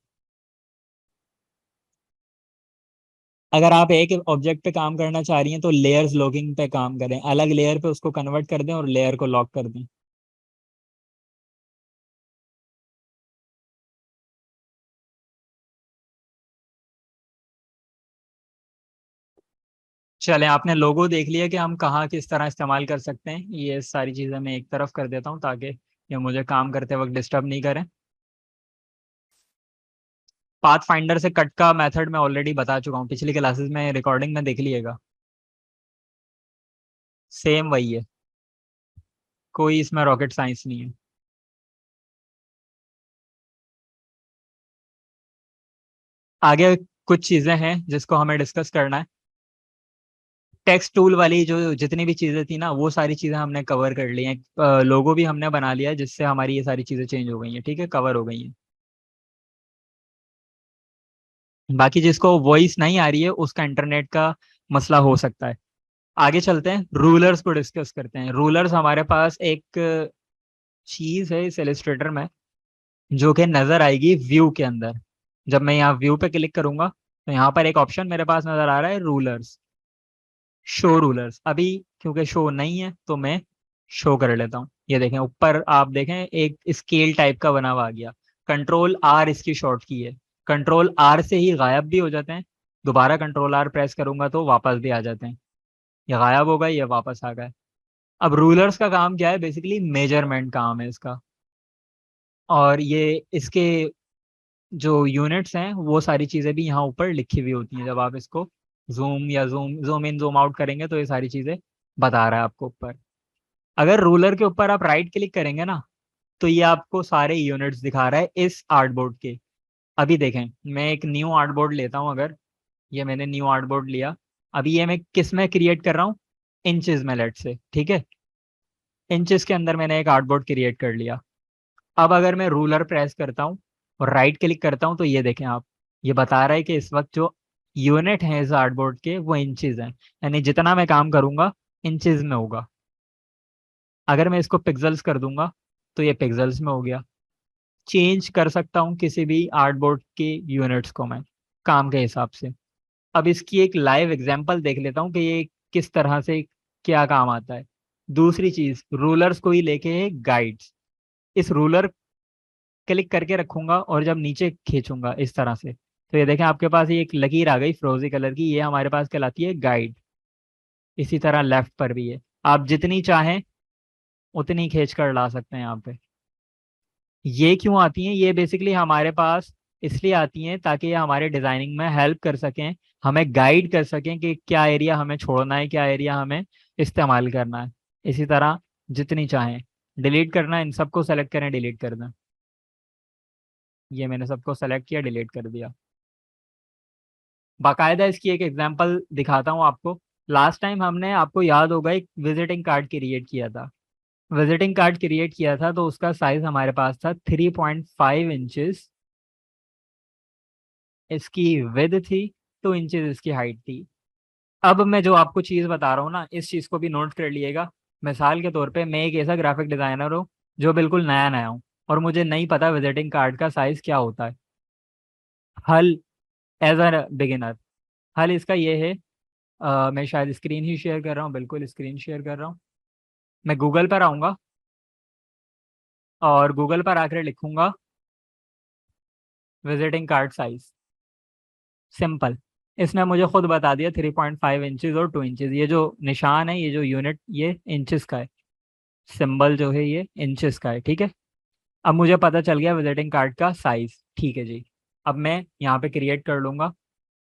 अगर आप एक ऑब्जेक्ट पे काम करना चाह रही हैं तो लेयर्स लॉकिंग पे काम करें, अलग लेयर पे उसको कन्वर्ट कर दें और लेयर को लॉक कर दें। चलें, आपने लोगो देख लिया कि हम कहाँ किस तरह इस्तेमाल कर सकते हैं। ये सारी चीज़ें मैं एक तरफ कर देता हूँ ताकि ये मुझे काम करते वक्त डिस्टर्ब नहीं करें। पाथ फाइंडर से कट का मेथड मैं ऑलरेडी बता चुका हूँ, पिछली क्लासेस में रिकॉर्डिंग में देख लीजिएगा। सेम वही है, कोई इसमें रॉकेट साइंस नहीं है। आगे कुछ चीज़ें हैं जिसको हमें डिस्कस करना है। टेक्स्ट टूल वाली जो जितनी भी चीज़ें थी ना, वो सारी चीज़ें हमने कवर कर ली हैं। लोगो भी हमने बना लिया है जिससे हमारी ये सारी चीज़ें चेंज हो गई हैं, ठीक है, कवर हो गई हैं। बाकी जिसको वॉइस नहीं आ रही है उसका इंटरनेट का मसला हो सकता है। आगे चलते हैं, रूलर्स को डिस्कस करते हैं। रूलर्स हमारे पास एक चीज़ है इस इलस्ट्रेटर में जो कि नज़र आएगी व्यू के अंदर। जब मैं यहाँ व्यू पे क्लिक करूंगा तो यहाँ पर एक ऑप्शन मेरे पास नज़र आ रहा है, रूलर्स, शो रूलर्स। अभी क्योंकि शो नहीं है तो मैं शो कर लेता हूँ। ये देखें ऊपर, आप देखें एक स्केल टाइप का बना हुआ आ गया। कंट्रोल आर इसकी शॉर्ट की है। कंट्रोल आर से ही गायब भी हो जाते हैं, दोबारा कंट्रोल आर प्रेस करूंगा तो वापस भी आ जाते हैं। ये गायब हो गए, ये वापस आ गए। अब रूलर्स का काम क्या है? बेसिकली मेजरमेंट काम है इसका। और ये इसके जो यूनिट्स हैं वो सारी चीज़ें भी यहाँ ऊपर लिखी हुई होती हैं। जब आप इसको जूम या zoom zoom in zoom out करेंगे तो ये सारी चीज़ें बता रहा है आपको ऊपर। अगर रूलर के ऊपर आप राइट क्लिक करेंगे ना तो ये आपको सारे यूनिट्स दिखा रहा है इस आर्टबोर्ड के। अभी देखें, मैं एक न्यू आर्टबोर्ड लेता हूँ, अगर ये मैंने न्यू आर्टबोर्ड लिया, अभी ये मैं किस में क्रिएट कर रहा हूँ? इंचेस में, लेट से, ठीक है। इंचेस के अंदर मैंने एक आर्टबोर्ड क्रिएट कर लिया। अब अगर मैं रूलर प्रेस करता हूँ और राइट क्लिक करता हूँ तो ये देखें आप, ये बता रहा है कि इस वक्त जो यूनिट है इस आर्टबोर्ड के वो इंचेस हैं, यानी जितना मैं काम करूंगा इंचेस में होगा। अगर मैं इसको पिक्सल्स कर दूंगा तो ये पिक्सल्स में हो गया। चेंज कर सकता हूँ किसी भी आर्टबोर्ड के यूनिट्स को मैं काम के हिसाब से। अब इसकी एक लाइव एग्जांपल देख लेता हूँ कि ये किस तरह से क्या काम आता है। दूसरी चीज, रूलर्स को ही लेके गाइड्स। इस रूलर क्लिक करके रखूंगा और जब नीचे खींचूंगा इस तरह से तो ये देखें आपके पास ये एक लकीर आ गई फिरोजी कलर की, ये हमारे पास कहलाती है गाइड। इसी तरह लेफ्ट पर भी है, आप जितनी चाहें उतनी खींच कर ला सकते हैं यहाँ पे। ये क्यों आती हैं? ये बेसिकली हमारे पास इसलिए आती हैं ताकि ये हमारे डिजाइनिंग में हेल्प कर सकें, हमें गाइड कर सकें कि क्या एरिया हमें छोड़ना है, क्या एरिया हमें इस्तेमाल करना है। इसी तरह जितनी चाहें। डिलीट करना है, इन सबको सेलेक्ट करें, डिलीट कर दें। ये मैंने सबको सेलेक्ट किया, डिलीट कर दिया। बाकायदा इसकी एक एग्जांपल दिखाता हूँ आपको। लास्ट टाइम हमने, आपको याद होगा, एक विजिटिंग कार्ड क्रिएट किया था। विजिटिंग कार्ड क्रिएट किया था तो उसका साइज हमारे पास था 3.5 इंचेस, इसकी विद थी, 2 इंचेस इसकी हाइट थी। अब मैं जो आपको चीज़ बता रहा हूँ ना, इस चीज़ को भी नोट कर लिएगा। मिसाल के तौर पे मैं एक ऐसा ग्राफिक डिज़ाइनर हूँ जो बिल्कुल नया नया हूँ, और मुझे नहीं पता विजिटिंग कार्ड का साइज़ क्या होता है। हल, एज अ बिगिनर, हल इसका ये है। मैं शायद स्क्रीन ही शेयर कर रहा हूँ, बिल्कुल स्क्रीन शेयर कर रहा हूँ। मैं गूगल पर आऊँगा और गूगल पर आकर लिखूंगा विजिटिंग कार्ड साइज, सिंपल। इसने मुझे खुद बता दिया 3.5 इंचेस और 2 इंचेस। ये जो निशान है, ये जो यूनिट, ये इंचेस का है। सिंबल जो है ये इंचेस का है, ठीक है। अब मुझे पता चल गया विजिटिंग कार्ड का साइज, ठीक है जी। अब मैं यहाँ पे क्रिएट कर लूँगा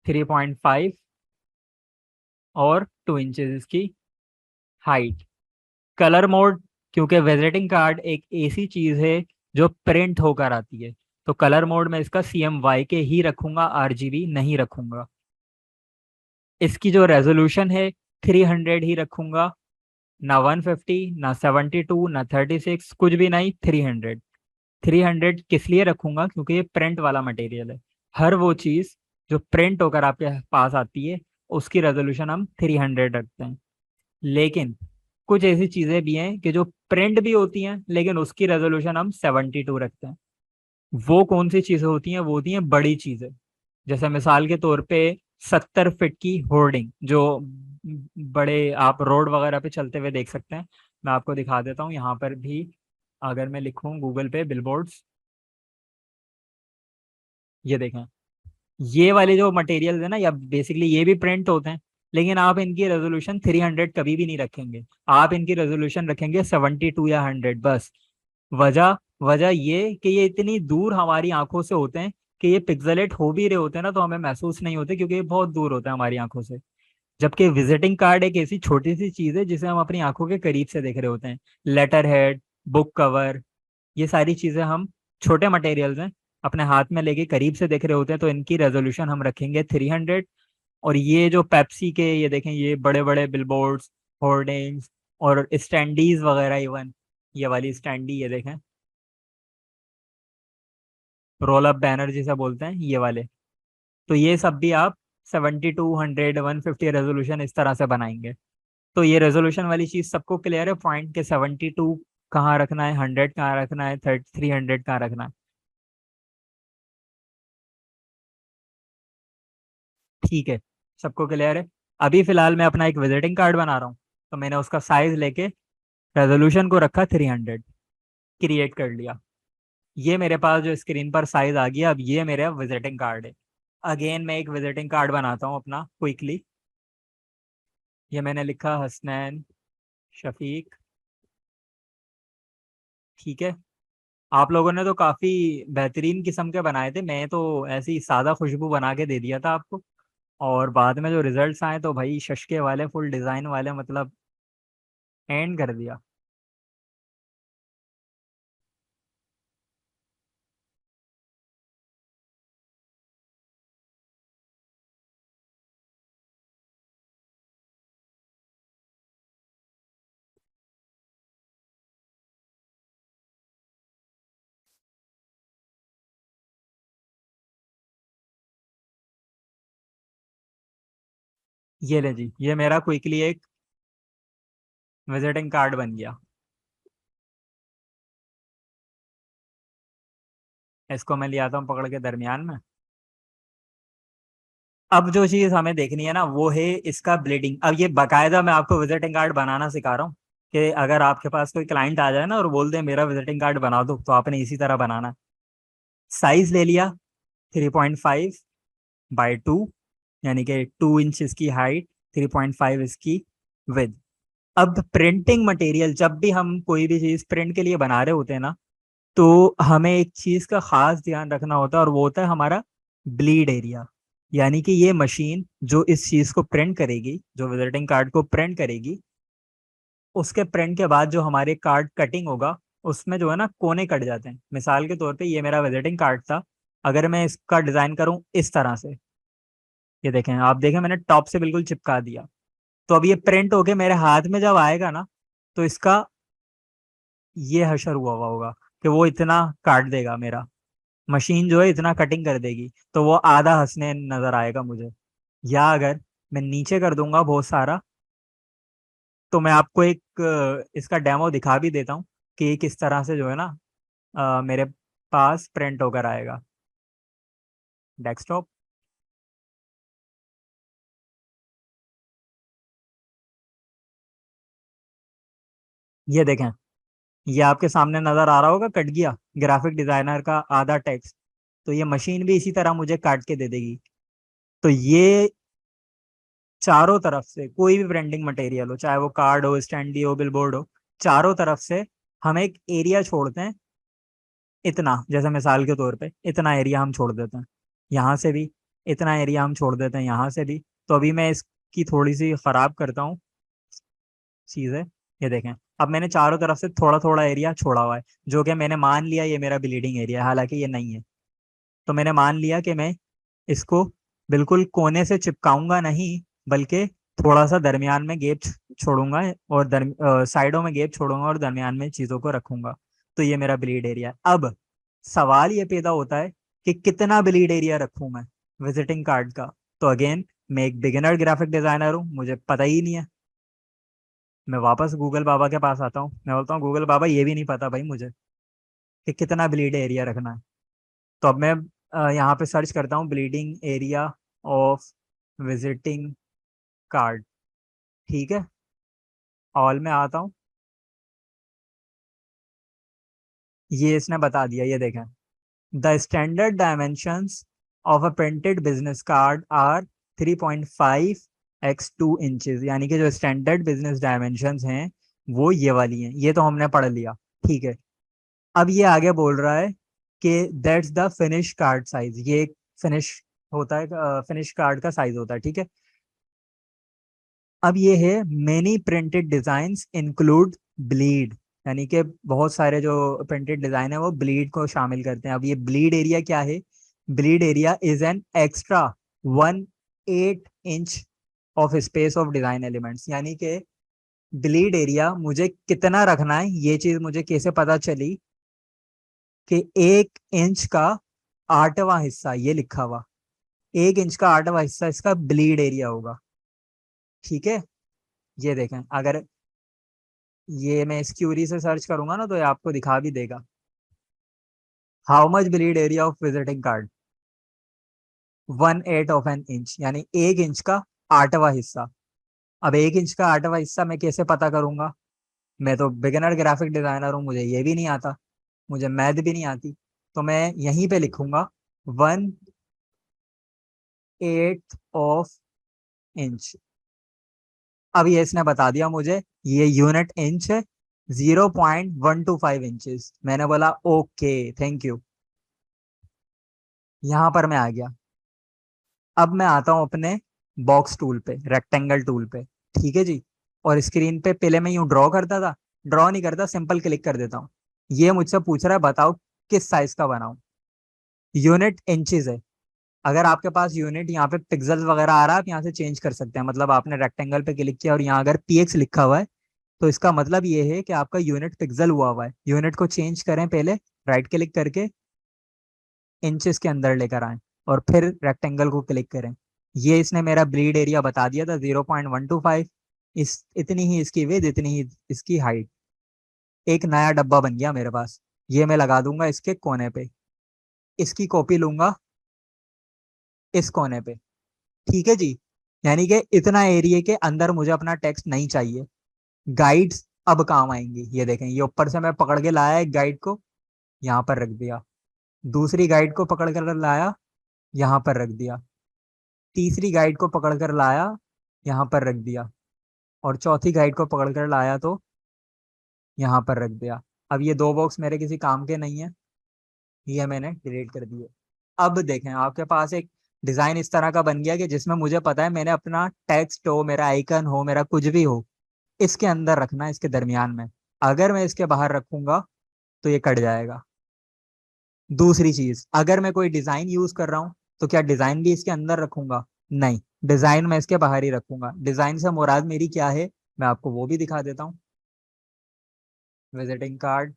3.5 और 2 इंचेस इसकी हाइट। कलर मोड, क्योंकि विजिटिंग कार्ड एक ऐसी चीज़ है जो प्रिंट होकर आती है, तो कलर मोड में इसका CMYK ही रखूंगा, RGB नहीं रखूंगा। इसकी जो रेजोल्यूशन है 300 ही रखूंगा, ना 150, ना 72, ना 36, कुछ भी नहीं, 300। 300 किस लिए रखूंगा? क्योंकि ये प्रिंट वाला मटेरियल है। हर वो चीज़ जो प्रिंट होकर आपके पास आती है उसकी रेजोल्यूशन हम 300 रखते हैं। लेकिन कुछ ऐसी चीज़ें भी हैं कि जो प्रिंट भी होती हैं लेकिन उसकी रेजोल्यूशन हम 72 रखते हैं। वो कौन सी चीज़ें होती हैं? वो होती हैं बड़ी चीज़ें। जैसे मिसाल के तौर पे 70 फीट की होर्डिंग, जो बड़े आप रोड वगैरह पे चलते हुए देख सकते हैं। मैं आपको दिखा देता हूँ यहाँ पर भी। अगर मैं लिखूँ गूगल पे बिलबोर्ड्स, ये देखें। ये वाले जो मटेरियल है ना, या बेसिकली ये भी प्रिंट होते हैं, लेकिन आप इनकी रेजोल्यूशन 300 कभी भी नहीं रखेंगे। आप इनकी रेजोल्यूशन रखेंगे 72 या 100 बस। वजह वजह ये कि ये इतनी दूर हमारी आंखों से होते हैं कि ये पिक्सेलेट हो भी रहे होते हैं ना तो हमें महसूस नहीं होते, क्योंकि ये बहुत दूर होते हैं हमारी आंखों से। जबकि विजिटिंग कार्ड एक ऐसी छोटी सी चीज है जिसे हम अपनी आंखों के करीब से देख रहे होते हैं। लेटर हेड, बुक कवर, ये सारी चीजें हम, छोटे मटेरियल्स हैं, अपने हाथ में लेके करीब से देख रहे होते हैं, तो इनकी रेजोल्यूशन हम रखेंगे 300। और ये जो पेप्सी के, ये देखें, ये बड़े बड़े बिलबोर्ड्स, होर्डिंग्स और स्टैंडीज वगैरह, इवन ये वाली स्टैंडी, ये देखें, रोल अप बैनर जिसे बोलते हैं, ये वाले, तो ये सब भी आप 72, 100, 150 रेजोल्यूशन इस तरह से बनाएंगे। तो ये रेजोल्यूशन वाली चीज सबको क्लियर है पॉइंट के? 72 कहाँ रखना है, 100 कहाँ रखना है, 300 कहाँ रखना है? ठीक है, सबको क्लियर है। अभी फिलहाल मैं अपना एक विजिटिंग कार्ड बना रहा हूँ, तो मैंने उसका साइज लेके रेजोल्यूशन को रखा 300, क्रिएट कर लिया। ये मेरे पास जो स्क्रीन पर साइज आ गया, अब ये मेरा विजिटिंग कार्ड है। अगेन मैं एक विजिटिंग कार्ड बनाता हूँ अपना क्विकली। ये मैंने लिखा हसनैन शफीक, ठीक है। आप लोगों ने तो काफी बेहतरीन किस्म के बनाए थे, मैं तो ऐसी सादा खुशबू बना के दे दिया था आपको। और बाद में जो रिजल्ट्स आए तो भाई शशके वाले, फुल डिजाइन वाले, मतलब एंड कर दिया। ये ले जी, ये मेरा क्विकली एक विजिटिंग कार्ड बन गया। इसको मैं ले आता हूँ पकड़ के दरमियान में। अब जो चीज हमें देखनी है ना वो है इसका ब्लीडिंग। अब ये बकायदा मैं आपको विजिटिंग कार्ड बनाना सिखा रहा हूँ कि अगर आपके पास कोई क्लाइंट आ जाए ना और बोल दे मेरा विजिटिंग कार्ड बना दो, तो आपने इसी तरह बनाना। साइज ले लिया 3.5 बाई 2, यानी कि 2 इंच इसकी हाइट, 3.5 इसकी विद। अब प्रिंटिंग मटेरियल, जब भी हम कोई भी चीज प्रिंट के लिए बना रहे होते हैं ना, तो हमें एक चीज का खास ध्यान रखना होता है, और वो होता है हमारा ब्लीड एरिया। यानी कि ये मशीन जो इस चीज को प्रिंट करेगी, जो विजिटिंग कार्ड को प्रिंट करेगी, उसके प्रिंट के बाद जो हमारे कार्ड कटिंग होगा, उसमें जो है ना कोने कट जाते हैं। मिसाल के तौर पे ये मेरा विजिटिंग कार्ड था, अगर मैं इसका डिजाइन करूं इस तरह से, ये देखें, आप देखें मैंने टॉप से बिल्कुल चिपका दिया, तो अब ये प्रिंट होके मेरे हाथ में जब आएगा ना, तो इसका ये हशर हुआ हुआ होगा कि वो इतना काट देगा मेरा, मशीन जो है इतना कटिंग कर देगी, तो वो आधा हंसने नजर आएगा मुझे। या अगर मैं नीचे कर दूंगा बहुत सारा, तो मैं आपको एक इसका डेमो दिखा भी देता हूँ कि ये किस तरह से जो है ना मेरे पास प्रिंट होकर आएगा। डेस्कटॉप, ये देखें, ये आपके सामने नजर आ रहा होगा, कट गया ग्राफिक डिजाइनर का आधा टेक्स्ट। तो ये मशीन भी इसी तरह मुझे काट के दे देगी। तो ये चारों तरफ से कोई भी ब्रांडिंग मटेरियल हो, चाहे वो कार्ड हो, स्टैंडी हो, बिलबोर्ड हो, चारों तरफ से हम एक एरिया छोड़ते हैं, इतना, जैसे मिसाल के तौर पे इतना एरिया हम छोड़ देते हैं, यहाँ से भी इतना एरिया हम छोड़ देते हैं, यहाँ से भी। तो अभी मैं इसकी थोड़ी सी खराब करता हूँ चीजें। ये देखें, अब मैंने चारों तरफ से थोड़ा थोड़ा एरिया छोड़ा हुआ है, जो कि मैंने मान लिया ये मेरा ब्लीडिंग एरिया है, हालांकि ये नहीं है। तो मैंने मान लिया कि मैं इसको बिल्कुल कोने से चिपकाऊंगा नहीं, बल्कि थोड़ा सा दरमियान में गैप छोड़ूंगा, और साइडों में गैप छोड़ूंगा और दरमियान में चीजों को रखूंगा। तो ये मेरा ब्लीड एरिया है। अब सवाल ये पैदा होता है कि कितना ब्लीड एरिया रखूं मैं विजिटिंग कार्ड का। तो अगेन, मैं एक बिगिनर ग्राफिक डिजाइनर हूँ, मुझे पता ही नहीं है। मैं वापस गूगल बाबा के पास आता हूँ, मैं बोलता हूँ गूगल बाबा, ये भी नहीं पता भाई मुझे कि कितना ब्लीड एरिया रखना है। तो अब मैं यहाँ पे सर्च करता हूँ bleeding area of visiting card. ठीक है, ऑल में आता हूँ, ये इसने बता दिया, ये देखें, the standard dimensions of a printed business card are 3.5 x 2 inches. यानी कि जो स्टैंडर्ड बिजनेस डायमेंशंस हैं वो ये वाली हैं, ये तो हमने पढ़ लिया। ठीक है, अब ये आगे बोल रहा है कि that's the finish card size, ये एक फिनिश होता है, फिनिश कार्ड का साइज होता है। ठीक है, अब ये है many printed designs include bleed, यानी कि बहुत सारे जो प्रिंटेड डिजाइन है वो ब्लीड को शामिल करते हैं। अब ये ब्लीड एरिया क्या है? Bleed area is an extra 1/8 inch of space of design elements. यानी कि ब्लीड एरिया मुझे कितना रखना है, ये चीज मुझे कैसे पता चली कि 1 इंच का 8वां हिस्सा, ये लिखा हुआ 1 इंच का 8वां हिस्सा इसका ब्लीड एरिया होगा। ठीक है, ये देखें, अगर ये मैं इस क्यूरी से सर्च करूंगा ना, तो ये आपको दिखा भी देगा, how much bleed area of visiting card, 1/8 of an inch, यानी 1 इंच का 8वां हिस्सा। अब 1 इंच का 8वां हिस्सा मैं कैसे पता करूंगा? मैं तो बिगिनर ग्राफिक डिजाइनर हूँ, मुझे ये भी नहीं आता, मुझे मैथ भी नहीं आती। तो मैं यहीं पे लिखूंगा 1/8 ऑफ इंच। अब ये इसने बता दिया मुझे, ये यूनिट इंच है, 0.125 इंचेस। मैंने बोला ओके, थैंक यू, यहाँ पर मैं आ गया। अब मैं आता हूँ अपने बॉक्स टूल पे, रेक्टेंगल टूल पे। ठीक है जी, और स्क्रीन पे पहले मैं यूं ड्रॉ करता था, ड्रॉ नहीं करता, सिंपल क्लिक कर देता हूँ। ये मुझसे पूछ रहा है बताओ किस साइज का बनाऊं। यूनिट इंचेस है, अगर आपके पास यूनिट यहाँ पे पिक्सल वगैरह आ रहा है, आप यहाँ से चेंज कर सकते हैं। मतलब आपने रेक्टेंगल पे क्लिक किया और यहाँ अगर पीएक्स लिखा हुआ है, तो इसका मतलब ये है कि आपका यूनिट पिक्सल हुआ है। यूनिट को चेंज करें पहले, राइट क्लिक करके इंचेस के अंदर लेकर आए, और फिर रेक्टेंगल को क्लिक करें। ये इसने मेरा ब्लीड एरिया बता दिया था 0.125। इस इतनी ही इसकी विड्थ, इतनी ही इसकी हाइट। एक नया डब्बा बन गया मेरे पास, ये मैं लगा दूंगा इसके कोने पे, इसकी कॉपी लूंगा इस कोने पे। ठीक है जी, यानी कि इतना एरिया के अंदर मुझे अपना टेक्स्ट नहीं चाहिए। गाइड्स अब काम आएंगी, ये देखें, ये ऊपर से मैं पकड़ के लाया एक गाइड को, यहाँ पर रख दिया, दूसरी गाइड को पकड़ कर लाया, यहाँ पर रख दिया, तीसरी गाइड को पकड़ कर लाया, यहाँ पर रख दिया, और चौथी गाइड को पकड़ कर लाया तो यहाँ पर रख दिया। अब ये दो बॉक्स मेरे किसी काम के नहीं है, ये मैंने डिलीट कर दिए। अब देखें आपके पास एक डिजाइन इस तरह का बन गया कि जिसमें मुझे पता है मैंने अपना टेक्स्ट हो, मेरा आइकन हो, मेरा कुछ भी हो, इसके अंदर रखना है, इसके दरमियान में। अगर मैं इसके बाहर रखूंगा तो ये कट जाएगा। दूसरी चीज, अगर मैं कोई डिजाइन यूज कर रहा हूँ तो क्या डिजाइन भी इसके अंदर रखूंगा? नहीं, डिजाइन मैं इसके बाहर ही रखूंगा। डिजाइन से मुराद मेरी क्या है, मैं आपको वो भी दिखा देता हूँ। विजिटिंग कार्ड,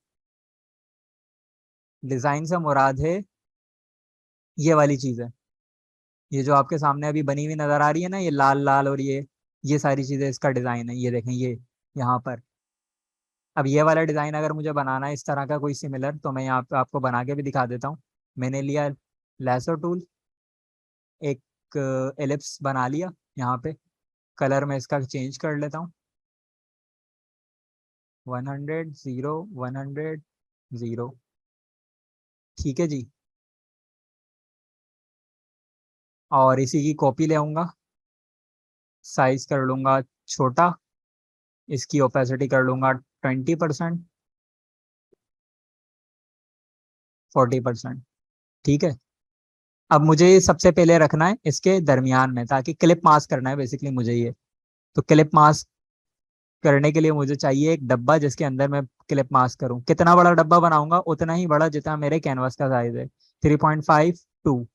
डिजाइन से मुराद है ये वाली चीज है। ये जो आपके सामने अभी बनी हुई नजर आ रही है ना, ये लाल लाल, और ये सारी चीजें इसका डिजाइन है। ये देखें, ये यहाँ पर। अब ये वाला डिजाइन अगर मुझे बनाना है इस तरह का कोई सिमिलर, तो मैं यहाँ पे आपको बना के भी दिखा देता हूँ। मैंने लिया लैसो टूल, एक एलिप्स बना लिया यहाँ पे। कलर में इसका चेंज कर लेता हूँ, 100 0 100 0। ठीक है जी। और इसी की कॉपी ले आऊंगा, साइज कर लूंगा छोटा, इसकी ओपेसिटी कर लूंगा 20%, 40%। ठीक है। अब मुझे ये सबसे पहले रखना है इसके दरमियान में, ताकि क्लिप मास्क करना है बेसिकली मुझे ये। तो क्लिप मास्क करने के लिए मुझे चाहिए एक डब्बा जिसके अंदर मैं क्लिप मास्क करूं। कितना बड़ा डब्बा बनाऊंगा? उतना ही बड़ा जितना मेरे कैनवास का साइज है, 3.52।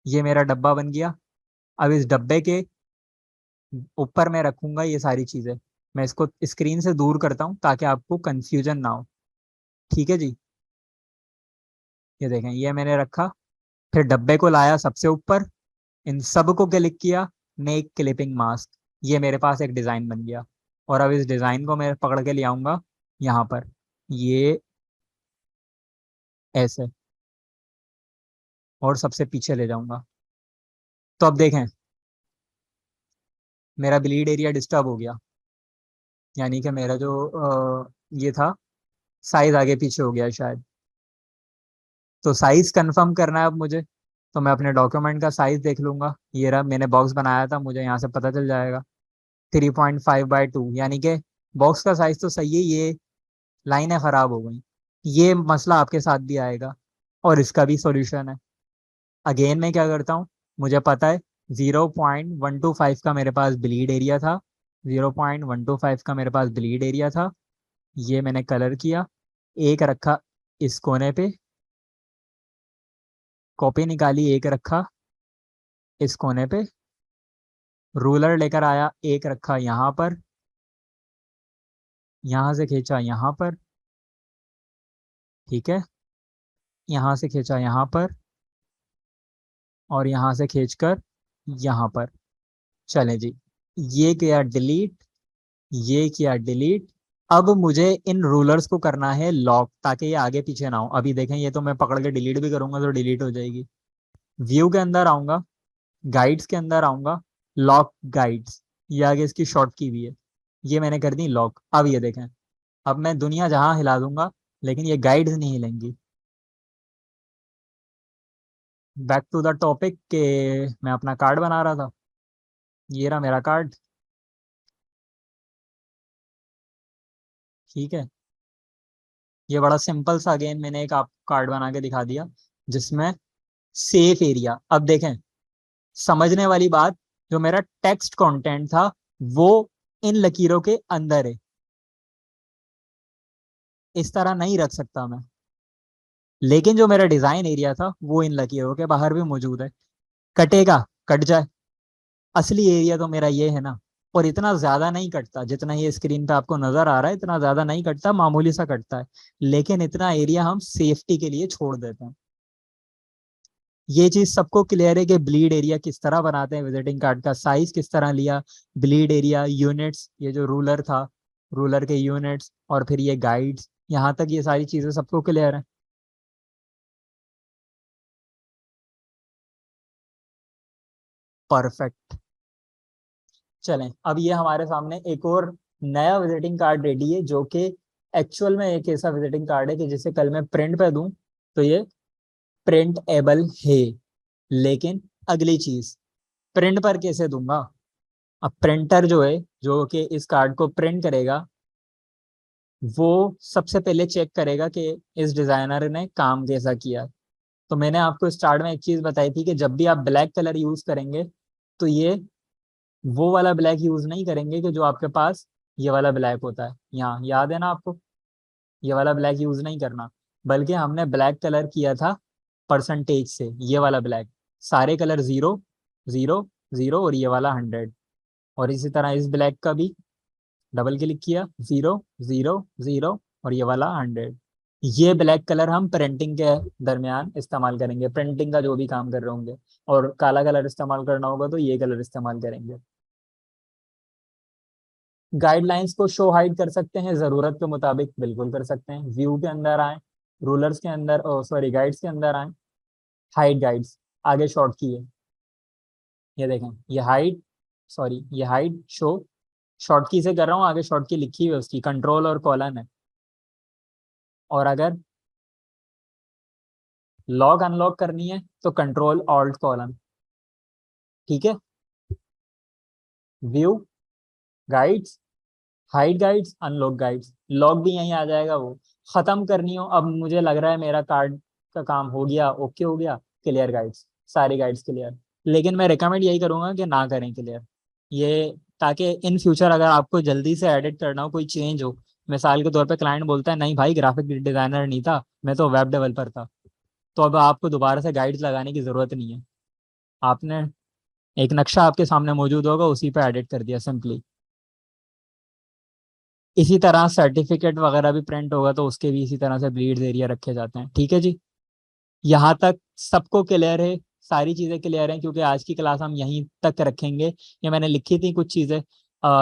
ये मेरा डब्बा बन गया। अब इस डब्बे के ऊपर मैं रखूंगा ये सारी चीजें। मैं इसको स्क्रीन से दूर करता हूँ ताकि आपको कंफ्यूजन ना हो। ठीक है जी। ये देखें, ये मैंने रखा। फिर डब्बे को लाया सबसे ऊपर, इन सब को क्लिक किया, मेक क्लिपिंग मास्क। ये मेरे पास एक डिजाइन बन गया। और अब इस डिजाइन को मैं पकड़ के ले आऊंगा यहाँ पर, ये ऐसे, और सबसे पीछे ले जाऊंगा। तो अब देखें, मेरा ब्लीड एरिया डिस्टर्ब हो गया, यानी कि मेरा जो ये था, साइज आगे पीछे हो गया शायद। तो साइज कंफर्म करना है अब मुझे। तो मैं अपने डॉक्यूमेंट का साइज देख लूंगा, ये रहा, मैंने बॉक्स बनाया था, मुझे यहाँ से पता चल जाएगा 3.5/2, यानी कि बॉक्स का साइज तो सही है, ये लाइनें खराब हो गई। ये मसला आपके साथ भी आएगा, और इसका भी सॉल्यूशन है। अगेन मैं क्या करता हूँ, मुझे पता है 0.125 का मेरे पास ब्लीड एरिया था, 0.125 का मेरे पास ब्लीड एरिया था। ये मैंने कलर किया, एक रखा इस कोने पे, कॉपी निकाली, एक रखा इस कोने पे, रूलर लेकर आया, एक रखा यहाँ पर, यहाँ से खींचा यहाँ पर। ठीक है। यहाँ से खींचा यहाँ पर, और यहाँ से खींचकर यहाँ पर। चलें जी। ये किया डिलीट, ये किया डिलीट। अब मुझे इन रूलर्स को करना है लॉक, ताकि ये आगे पीछे ना हो। अभी देखें, ये तो मैं पकड़ के डिलीट भी करूंगा तो डिलीट हो जाएगी। व्यू के अंदर आऊंगा, गाइड्स के अंदर आऊंगा, लॉक गाइड्स, ये आगे इसकी शॉर्ट की भी है, ये मैंने कर दी लॉक। अब ये देखें, अब मैं दुनिया जहां हिला दूंगा लेकिन ये गाइड्स नहीं हिलेंगी। बैक टू द टॉपिक के, मैं अपना कार्ड बना रहा था, ये रहा मेरा कार्ड। ठीक है। ये बड़ा सिंपल सा, अगेन मैंने एक आप कार्ड बना के दिखा दिया जिसमें सेफ एरिया। अब देखें, समझने वाली बात, जो मेरा टेक्स्ट कंटेंट था वो इन लकीरों के अंदर है, इस तरह नहीं रख सकता मैं। लेकिन जो मेरा डिजाइन एरिया था वो इन लकीरों के बाहर भी मौजूद है। कटेगा, कट जाए, असली एरिया तो मेरा ये है ना। और इतना ज्यादा नहीं कटता जितना ये स्क्रीन पे आपको नजर आ रहा है, इतना ज्यादा नहीं कटता, मामूली सा कटता है। लेकिन इतना एरिया हम सेफ्टी के लिए छोड़ देते हैं। ये चीज सबको क्लियर है कि ब्लीड एरिया किस तरह बनाते हैं, विजिटिंग कार्ड का साइज किस तरह लिया, ब्लीड एरिया, यूनिट्स, ये जो रूलर था, रूलर के यूनिट्स, और फिर ये गाइड्स, यहाँ तक ये सारी चीजें सबको क्लियर है। परफेक्ट। चलें, अब ये हमारे सामने एक और नया विजिटिंग कार्ड रेडी है, जो कि एक्चुअल में एक ऐसा विजिटिंग कार्ड है कि जिसे कल मैं प्रिंट पे दूं तो ये प्रिंट एबल है। लेकिन अगली चीज, प्रिंट पर कैसे दूंगा? अब प्रिंटर जो है, जो कि इस कार्ड को प्रिंट करेगा, वो सबसे पहले चेक करेगा कि इस डिजाइनर ने काम कैसा किया। तो मैंने आपको स्टार्ट में एक चीज बताई थी कि जब भी आप ब्लैक कलर यूज करेंगे, तो ये वो वाला ब्लैक यूज नहीं करेंगे कि जो आपके पास ये वाला ब्लैक होता है, यहाँ याद है ना आपको, ये वाला ब्लैक यूज नहीं करना। बल्कि हमने ब्लैक कलर किया था परसेंटेज से, ये वाला ब्लैक, सारे कलर 0 0 0 और ये वाला 100। और इसी तरह इस ब्लैक का भी डबल क्लिक किया, 0 0 0 और ये वाला 100। ये ब्लैक कलर हम प्रिंटिंग के दरमियान इस्तेमाल करेंगे, प्रिंटिंग का जो भी काम कर रहे होंगे। और काला कलर इस्तेमाल करना होगा तो ये कलर इस्तेमाल करेंगे। गाइडलाइंस को शो हाइड कर सकते हैं जरूरत के मुताबिक, बिल्कुल कर सकते हैं। व्यू के अंदर आए, रूलर्स के अंदर, सॉरी गाइड्स के अंदर आए, हाइड गाइड्स, आगे शॉर्ट की है, ये देखें, ये हाइड, सॉरी ये हाइड शो, शॉर्ट की से कर रहा हूँ, आगे शॉर्ट की लिखी हुई है, उसकी कंट्रोल और कॉलन है। और अगर लॉक अनलॉक करनी है तो कंट्रोल ऑल्ट कॉलन। ठीक है, view, guides, hide guides, unlock guides, lock भी यहीं आ जाएगा। वो खत्म करनी हो, अब मुझे लग रहा है मेरा कार्ड का काम हो गया, ओके हो गया, क्लियर गाइड्स, सारी गाइड्स क्लियर। लेकिन मैं रिकमेंड यही करूंगा कि ना करें क्लियर, ये ताकि इन फ्यूचर अगर आपको जल्दी से एडिट करना हो, कोई चेंज हो, मिसाल के तौर पे क्लाइंट बोलता है नहीं भाई ग्राफिक डिजाइनर नहीं था, मैं तो वेब डेवलपर था, तो अब आपको दोबारा से गाइड्स लगाने की जरूरत नहीं है। आपने एक नक्शा आपके सामने मौजूद होगा, उसी पे एडिट कर दिया सिंपली। इसी तरह सर्टिफिकेट वगैरह भी प्रिंट होगा तो उसके भी इसी तरह से ब्लीड्स एरिया रखे जाते हैं। ठीक है जी, यहाँ तक सबको क्लियर है, सारी चीज़ें क्लियर हैं, क्योंकि आज की क्लास हम यहीं तक रखेंगे। ये मैंने लिखी थी कुछ चीज़ें,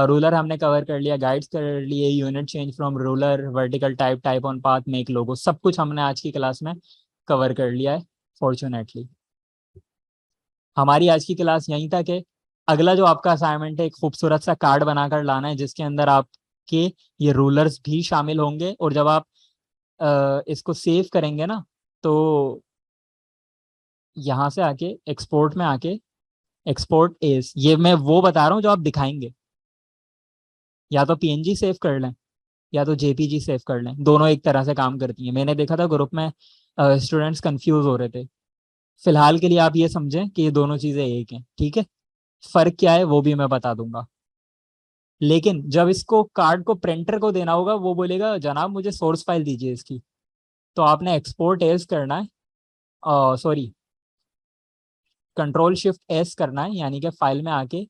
रूलर हमने कवर कर लिया, गाइड्स कर लिए, unit change from ruler, vertical type, type on path, make logo, सब कुछ हमने आज की क्लास में कवर कर लिया है फॉर्चुनेटली। हमारी आज की क्लास यहीं तक है। अगला जो आपका असाइनमेंट है, एक खूबसूरत सा कार्ड बनाकर लाना है जिसके अंदर आपके ये रूलर्स भी शामिल होंगे। और जब आप इसको सेव करेंगे ना, तो यहाँ से आके एक्सपोर्ट में आके, एक्सपोर्ट एज, ये मैं वो बता रहा हूँ जो आप दिखाएंगे, या तो पीएनजी सेव कर लें या तो जेपीजी सेव कर लें, दोनों एक तरह से काम करती हैं। मैंने देखा था ग्रुप में स्टूडेंट्स कंफ्यूज हो रहे थे। फिलहाल के लिए आप ये समझें कि ये दोनों चीजें एक हैं। ठीक है, फर्क क्या है वो भी मैं बता दूंगा। लेकिन जब इसको कार्ड को प्रिंटर को देना होगा, वो बोलेगा जनाब मुझे सोर्स फाइल दीजिए इसकी, तो आपने एक्सपोर्ट एज करना है, सॉरी कंट्रोल शिफ्ट एस करना है, यानी कि फाइल में आके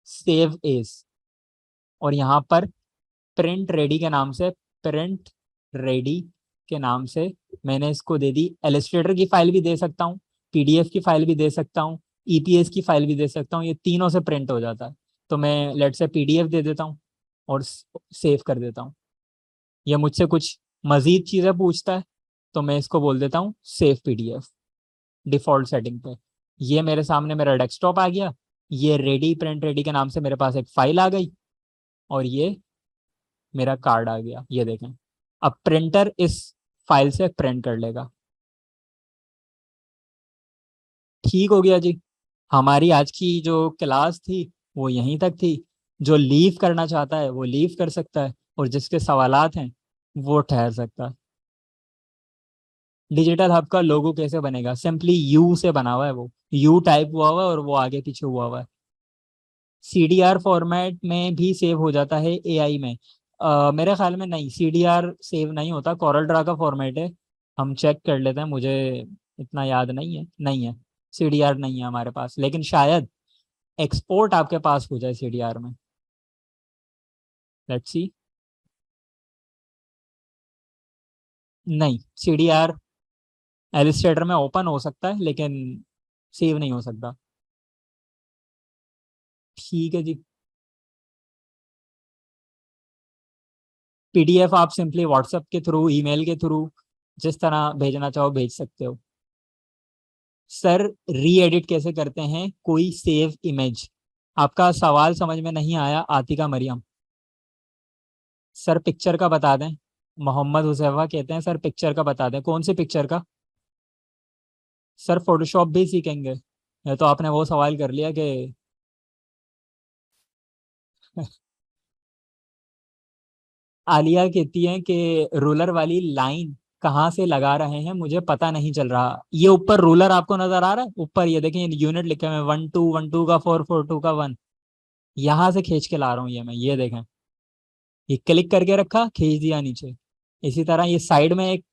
सेव एज, और यहाँ पर प्रिंट रेडी के नाम से, प्रिंट रेडी के नाम से मैंने इसको दे दी। एलिस्ट्रेटर की फाइल भी दे सकता हूँ, पीडीएफ की फाइल भी दे सकता हूँ, ईपीएस की फाइल भी दे सकता हूँ, ये तीनों से प्रिंट हो जाता है। तो मैं लेट से पीडीएफ दे देता हूँ और सेव कर देता हूँ। ये मुझसे कुछ मजीद चीज़ें पूछता है तो मैं इसको बोल देता हूँ सेव पीडीएफ, डिफॉल्ट सेटिंग पे। ये मेरे सामने मेरा डेस्कटॉप आ गया, ये रेडी, प्रिंट रेडी के नाम से मेरे पास एक फाइल आ गई, और ये मेरा कार्ड आ गया, ये देखें। अब प्रिंटर इस फाइल से प्रिंट कर लेगा। ठीक हो गया जी। हमारी आज की जो क्लास थी वो यहीं तक थी। जो लीव करना चाहता है वो लीव कर सकता है, और जिसके सवालात हैं वो ठहर सकता है। डिजिटल हब का लोगो कैसे बनेगा? सिंपली यू से बना हुआ है, वो यू टाइप हुआ हुआ है और वो आगे पीछे हुआ हुआ है। सीडीआर फॉर्मेट में भी सेव हो जाता है एआई में। मेरे ख्याल में नहीं, सीडीआर सेव नहीं होता, कोरल ड्रा का फॉर्मेट है। हम चेक कर लेते हैं, मुझे इतना याद नहीं है, नहीं है, सीडीआर नहीं है हमारे पास, लेकिन शायद एक्सपोर्ट आपके पास हो जाए सीडीआर में। Let's see. नहीं, सीडीआर एलिस्ट्रेटर में ओपन हो सकता है लेकिन सेव नहीं हो सकता। ठीक है जी। पीडीएफ आप सिंपली व्हाट्सएप के थ्रू, ईमेल के थ्रू, जिस तरह भेजना चाहो भेज सकते हो। सर री एडिट कैसे करते हैं कोई सेव इमेज? आपका सवाल समझ में नहीं आया आतिका मरियम। सर पिक्चर का बता दें, मोहम्मद हुसैफा कहते हैं सर पिक्चर का बता दें, कौन सी पिक्चर का? सर फोटोशॉप भी सीखेंगे? ये तो आपने वो सवाल कर लिया कि आलिया कहती है कि रूलर वाली लाइन कहाँ से लगा रहे हैं मुझे पता नहीं चल रहा। ये ऊपर रूलर आपको नजर आ रहा है, ऊपर ये देखें यूनिट लिखे हुए हैं, 1 2 का 4 4 2 का 1। यहाँ से खींच के ला रहा हूँ ये मैं, ये देखें। ये क्लिक करके रखा, खींच दिया नीचे। इसी तरह ये साइड में एक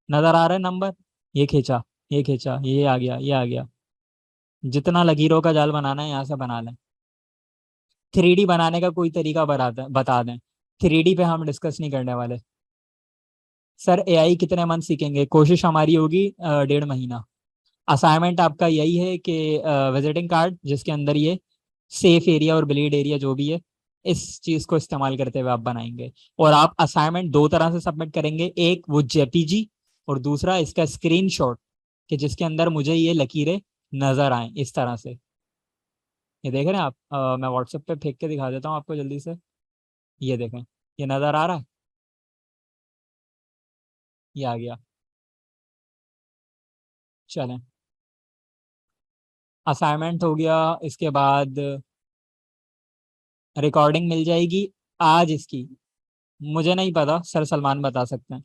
नजर आ रहा है नंबर, ये खींचा, ये खींचा, ये आ गया, ये आ गया। जितना लकीरों का जाल बनाना है यहाँ से बना लें। 3D बनाने का कोई तरीका बता दें। 3D पे हम डिस्कस नहीं करने वाले। सर एआई कितने मंथ सीखेंगे, कोशिश हमारी होगी 1.5 महीना। असाइनमेंट आपका यही है कि विजिटिंग कार्ड जिसके अंदर ये सेफ एरिया और ब्लीड एरिया जो भी है, इस चीज को इस्तेमाल करते हुए आप बनाएंगे। और आप असाइनमेंट दो तरह से सबमिट करेंगे, एक वो जेपीजी और दूसरा इसका स्क्रीनशॉट, कि जिसके अंदर मुझे ये लकीरें नजर आए इस तरह से। ये देख रहे हैं आप, मैं व्हाट्सएप पे फेंक के दिखा देता हूँ आपको जल्दी से। ये देखें, ये नजर आ रहा है, ये आ गया। चलें, असाइनमेंट हो गया। इसके बाद रिकॉर्डिंग मिल जाएगी आज इसकी। मुझे नहीं पता, सर सलमान बता सकते हैं।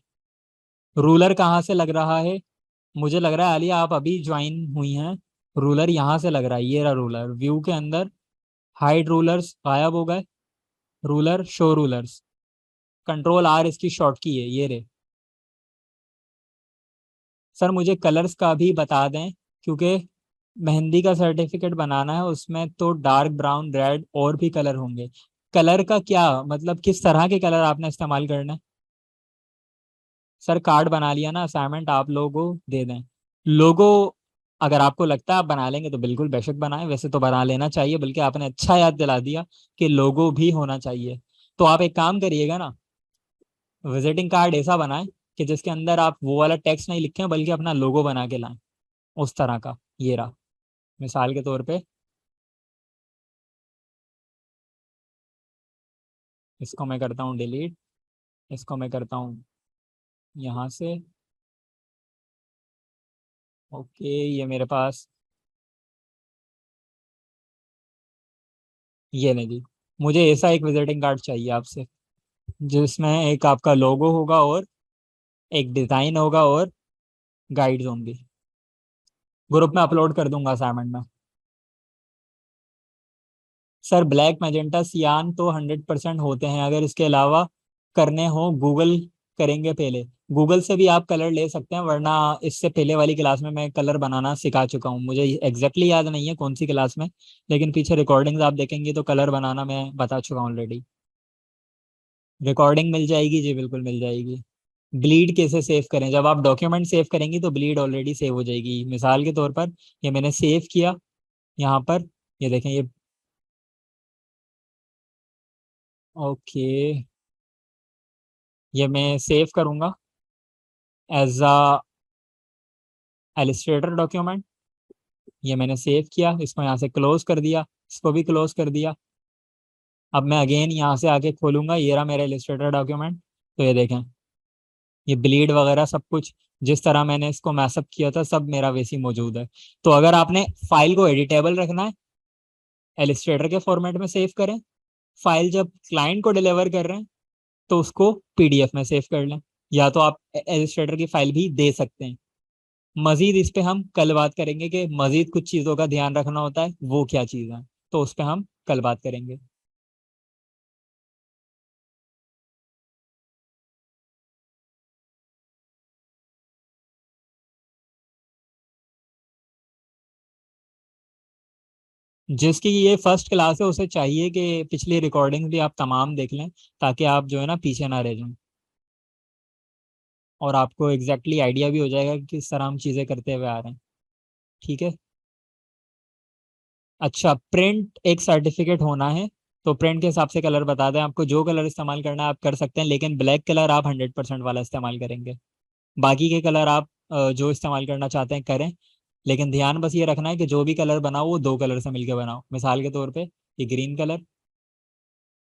रूलर कहाँ से लग रहा है, मुझे लग रहा है आलिया आप अभी ज्वाइन हुई हैं। रूलर यहाँ से लग रहा है, ये रहा रूलर व्यू के अंदर। हाइड रूलर्स गायब हो गए, ruler show rulers, control R इसकी शॉर्ट की है, ये रे। सर मुझे कलर्स का भी बता दें, क्योंकि मेहंदी का सर्टिफिकेट बनाना है, उसमें तो डार्क ब्राउन रेड और भी कलर होंगे। कलर का क्या मतलब, किस तरह के कलर आपने इस्तेमाल करना है। सर कार्ड बना लिया ना, असाइनमेंट आप लोगों को दे दें। लोगो अगर आपको लगता है आप बना लेंगे तो बिल्कुल बेशक बनाएं, वैसे तो बना लेना चाहिए, बल्कि आपने अच्छा याद दिला दिया कि लोगो भी होना चाहिए। तो आप एक काम करिएगा ना, विजिटिंग कार्ड ऐसा बनाएं कि जिसके अंदर आप वो वाला टेक्स्ट नहीं लिखें बल्कि अपना लोगो बना के लाएं, उस तरह का। ये रहा, मिसाल के तौर पे इसको मैं करता हूँ डिलीट, इसको मैं करता हूँ यहाँ से। ओके, ये मेरे पास, ये नहीं जी। मुझे ऐसा एक विजिटिंग कार्ड चाहिए आपसे, जिसमें एक आपका लोगो होगा और एक डिजाइन होगा और गाइड्स होंगी। ग्रुप में अपलोड कर दूंगा असाइनमेंट में। सर ब्लैक मैजेंटा सियान तो 100% होते हैं, अगर इसके अलावा करने हो गूगल करेंगे पहले। गूगल से भी आप कलर ले सकते हैं, वरना इससे पहले वाली क्लास में मैं कलर बनाना सिखा चुका हूँ, मुझे एग्जैक्टली याद नहीं है कौन सी क्लास में, लेकिन पीछे रिकॉर्डिंग्स आप देखेंगे तो कलर बनाना मैं बता चुका हूँ ऑलरेडी। रिकॉर्डिंग मिल जाएगी जी, बिल्कुल मिल जाएगी। ब्लीड कैसे सेव करें, जब आप डॉक्यूमेंट सेव करेंगी तो ब्लीड ऑलरेडी सेव हो जाएगी। मिसाल के तौर पर ये मैंने सेव किया यहाँ पर, ये देखें ये। ओके, ये मैं सेव करूंगा एज अ एलिस्ट्रेटर डॉक्यूमेंट। ये मैंने सेव किया, इसको यहाँ से क्लोज कर दिया, इसको भी क्लोज कर दिया। अब मैं अगेन यहाँ से आके खोलूंगा, ये रहा मेरा इलिस्ट्रेटर डॉक्यूमेंट। तो ये देखें, ये ब्लीड वगैरह सब कुछ जिस तरह मैंने इसको मैसअप किया था सब मेरा वैसी मौजूद है। तो अगर आपने फाइल को एडिटेबल रखना है, एलिस्ट्रेटर के फॉर्मेट में सेव करें। फाइल जब क्लाइंट को डिलीवर कर रहे हैं तो उसको पीडीएफ में सेव कर लें, या तो आप एलिस्ट्रेटर की फाइल भी दे सकते हैं। मजीद इस पे हम कल बात करेंगे कि मजीद कुछ चीज़ों का ध्यान रखना होता है, वो क्या चीज़ है, तो उस पे हम कल बात करेंगे। जिसकी ये फर्स्ट क्लास है उसे चाहिए कि पिछली रिकॉर्डिंग भी आप तमाम देख लें, ताकि आप जो है ना पीछे ना रह जाएं, और आपको एग्जैक्टली आइडिया भी हो जाएगा कि किस तरह हम चीज़ें करते हुए आ रहे हैं। ठीक है। अच्छा, प्रिंट एक सर्टिफिकेट होना है, तो प्रिंट के हिसाब से कलर बता दें, आपको जो कलर इस्तेमाल करना है आप कर सकते हैं, लेकिन ब्लैक कलर आप 100% वाला इस्तेमाल करेंगे। बाकी के कलर आप जो इस्तेमाल करना चाहते हैं करें, लेकिन ध्यान बस ये रखना है कि जो भी कलर बनाओ वो दो कलर से मिलकर बनाओ। मिसाल के तौर पे ये ग्रीन कलर,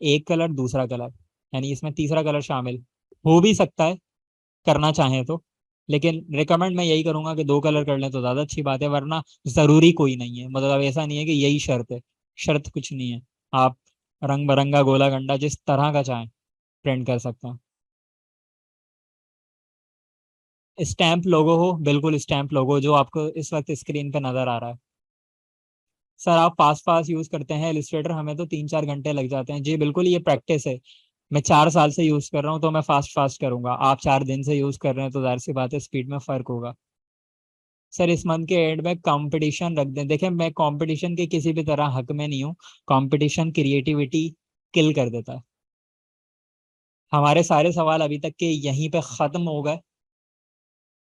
एक कलर, दूसरा कलर, यानी इसमें तीसरा कलर शामिल हो भी सकता है करना चाहें तो, लेकिन रिकमेंड मैं यही करूंगा कि दो कलर कर लें तो ज़्यादा अच्छी बात है, वरना ज़रूरी कोई नहीं है, मतलब ऐसा नहीं है कि यही शर्त है, शर्त कुछ नहीं है। आप रंग बिरंगा गोला गंडा जिस तरह का चाहें प्रिंट कर सकते हैं। स्टैम्प लोगो हो, बिल्कुल स्टैम्प लोगो जो आपको इस वक्त स्क्रीन पे नजर आ रहा है। सर आप फास्ट फास्ट यूज करते हैं इलिस्ट्रेटर, हमें तो 3-4 घंटे लग जाते हैं जी। बिल्कुल ये प्रैक्टिस है, मैं 4 साल से यूज कर रहा हूँ तो मैं फास्ट फास्ट करूंगा। आप 4 दिन से यूज कर रहे हैं तो जाहिर सी बात है स्पीड में फर्क होगा। सर इस मंथ के एंड में कंपटीशन रख दें। देखें मैं कंपटीशन के किसी भी तरह हक में नहीं हूँ। कंपटीशन क्रिएटिविटी किल कर देता है। हमारे सारे सवाल अभी तक के यहीं पे खत्म हो गए,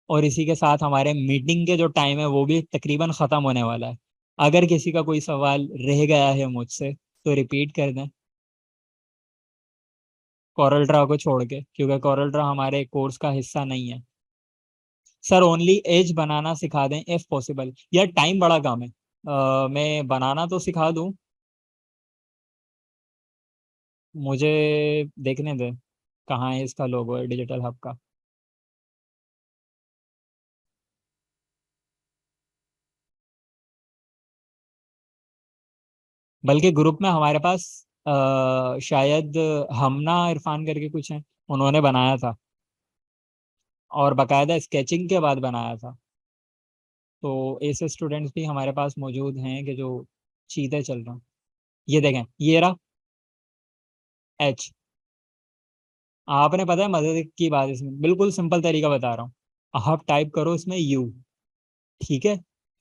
और इसी के साथ हमारे मीटिंग के जो टाइम है वो भी तकरीबन खत्म होने वाला है। अगर किसी का कोई सवाल रह गया है मुझसे तो रिपीट कर दें, कोरल ड्रा को छोड़ के, क्योंकि कोरल ड्रा हमारे कोर्स का हिस्सा नहीं है। सर ओनली एज बनाना सिखा दें इफ पॉसिबल। यार टाइम बड़ा कम है। मैं बनाना तो सिखा दूं, मुझे देखने दे कहाँ है इसका लोगो है डिजिटल हब का। बल्कि ग्रुप में हमारे पास शायद हमना इरफान करके कुछ है, उन्होंने बनाया था, और बकायदा स्केचिंग के बाद बनाया था। तो ऐसे स्टूडेंट्स भी हमारे पास मौजूद हैं कि जो सीधे चल रहे हैं। ये देखें, ये रहा एच। आपने पता है मजे की बात, इसमें बिल्कुल सिंपल तरीका बता रहा हूँ। आप टाइप करो इसमें यू, ठीक है।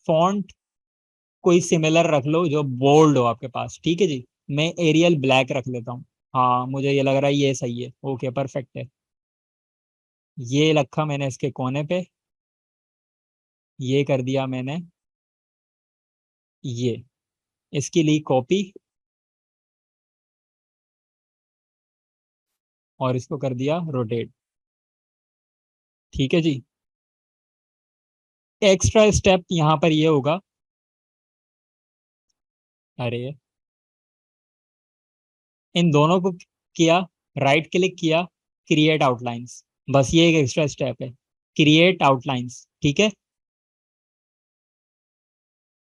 फॉन्ट कोई सिमिलर रख लो जो बोल्ड हो आपके पास, ठीक है जी। मैं एरियल ब्लैक रख लेता हूँ। हाँ मुझे ये लग रहा है ये सही है, ओके परफेक्ट है। ये रखा मैंने इसके कोने पे, ये कर दिया मैंने ये, इसकी ली कॉपी और इसको कर दिया रोटेट, ठीक है जी। एक्स्ट्रा स्टेप यहाँ पर ये होगा, अरे इन दोनों को किया, राइट क्लिक किया, क्रिएट आउटलाइंस, बस ये एक एक्स्ट्रा स्टेप है, क्रिएट आउटलाइंस, ठीक है।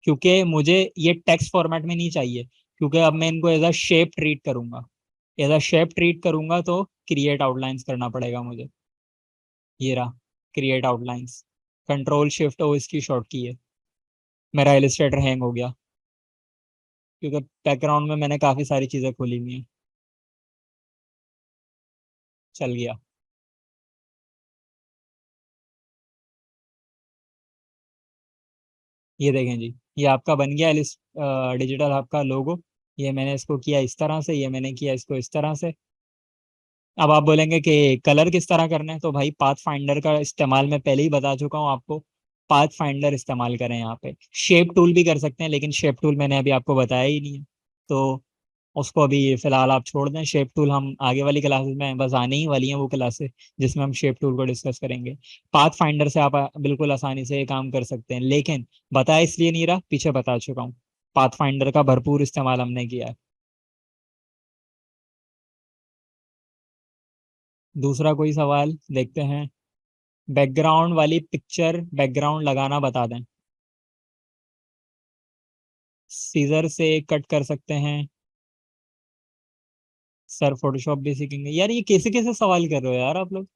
क्योंकि मुझे ये टेक्स्ट फॉर्मेट में नहीं चाहिए, क्योंकि अब मैं इनको एज अ शेप ट्रीट करूंगा। एज अ शेप ट्रीट करूंगा तो क्रिएट आउटलाइंस करना पड़ेगा मुझे। ये रहा क्रिएट आउटलाइंस, कंट्रोल शिफ्ट ओ इसकी शॉर्ट की है। मेरा इलिस्ट्रेटर हैंग हो गया क्योंकि बैकग्राउंड में मैंने काफी सारी चीजें खोली हुई हैं। चल गया। ये देखें जी, ये आपका बन गया डिजिटल आपका लोगो। ये मैंने इसको किया इस तरह से, ये मैंने किया इसको इस तरह से। अब आप बोलेंगे कि कलर किस तरह करना है, तो भाई पाथ फाइंडर का इस्तेमाल मैं पहले ही बता चुका हूँ आपको। पाथ फाइंडर इस्तेमाल करें यहाँ पे। शेप टूल भी कर सकते हैं, लेकिन शेप टूल मैंने अभी आपको बताया ही नहीं है, तो उसको अभी फिलहाल आप छोड़ दें। शेप टूल हम आगे वाली क्लासेस में, बस आने ही वाली हैं वो क्लासेस जिसमें हम शेप टूल को डिस्कस करेंगे। पाथ फाइंडर से आप बिल्कुल आसानी से ये काम कर सकते हैं, लेकिन बताया इसलिए नहीं रहा, पीछे बता चुका हूँ। पाथ फाइंडर का भरपूर इस्तेमाल हमने किया है। दूसरा कोई सवाल देखते हैं। बैकग्राउंड वाली पिक्चर बैकग्राउंड लगाना बता दें। सीजर से कट कर सकते हैं। सर फोटोशॉप भी सीखेंगे, यार ये कैसे कैसे सवाल कर रहे हो यार आप लोग।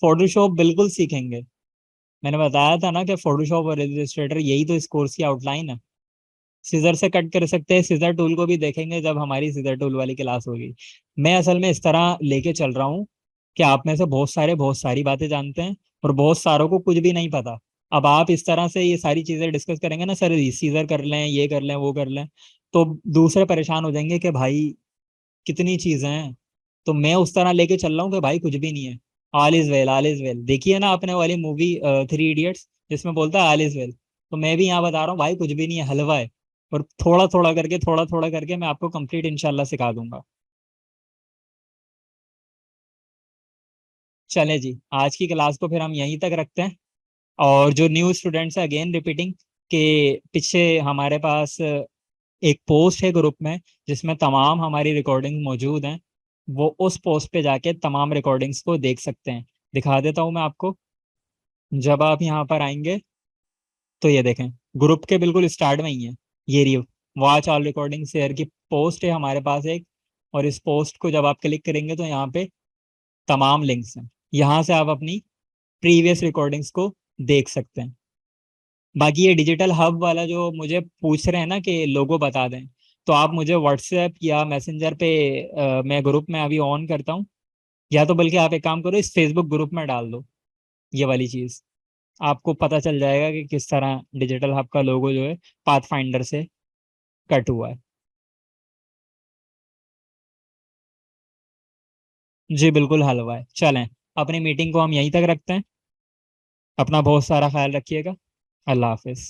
फोटोशॉप बिल्कुल सीखेंगे। मैंने बताया था ना कि फोटोशॉप और इलस्ट्रेटर यही तो इस कोर्स की आउटलाइन है। सीजर से कट कर सकते हैं, सीजर टूल को भी देखेंगे जब हमारी सीजर टूल वाली क्लास होगी। मैं असल में इस तरह लेके चल रहा हूँ कि आप में से बहुत सारे बहुत सारी बातें जानते हैं, और बहुत सारों को कुछ भी नहीं पता। अब आप इस तरह से ये सारी चीजें डिस्कस करेंगे ना, सर सीजर कर लें, ये कर लें, वो कर लें, तो दूसरे परेशान हो जाएंगे कि भाई कितनी चीजें हैं। तो मैं उस तरह लेके चल रहा हूँ कि भाई कुछ भी नहीं है। All is well, all is well, देखिए ना आपने वाली मूवी 3 इडियट्स, जिसमें बोलता है ऑल इज वेल। तो मैं भी यहाँ बता रहा हूँ भाई कुछ भी नहीं है, हलवा है। और थोड़ा थोड़ा करके, थोड़ा थोड़ा करके मैं आपको कंप्लीट इंशाल्लाह सिखा दूंगा। चले जी, आज की क्लास को फिर हम यहीं तक रखते हैं। और जो न्यू स्टूडेंट्स है, अगेन रिपीटिंग के पीछे हमारे पास एक पोस्ट है ग्रुप में जिसमें तमाम हमारी रिकॉर्डिंग मौजूद हैं। वो उस पोस्ट पे जाके तमाम रिकॉर्डिंग्स को देख सकते हैं। दिखा देता हूँ मैं आपको। जब आप यहाँ पर आएंगे तो ये देखें, ग्रुप के बिल्कुल स्टार्ट में ही है, ये रही वॉच ऑल रिकॉर्डिंग शेयर की पोस्ट है हमारे पास एक, और इस पोस्ट को जब आप क्लिक करेंगे तो यहाँ पे तमाम लिंक्स हैं, यहाँ से आप अपनी प्रीवियस रिकॉर्डिंग्स को देख सकते हैं। बाकी ये डिजिटल हब वाला जो मुझे पूछ रहे हैं ना कि लोगो बता दें, तो आप मुझे व्हाट्सएप या मैसेंजर पे मैं ग्रुप में अभी ऑन करता हूँ, या तो बल्कि आप एक काम करो, इस फेसबुक ग्रुप में डाल दो ये वाली चीज़, आपको पता चल जाएगा कि किस तरह डिजिटल हब का लोगो जो है पाथ फाइंडर से कट हुआ है। जी बिल्कुल हल हुआ है। चलें, अपनी मीटिंग को हम यहीं तक रखते हैं। अपना बहुत सारा ख्याल रखिएगा। अल्लाह हाफिज।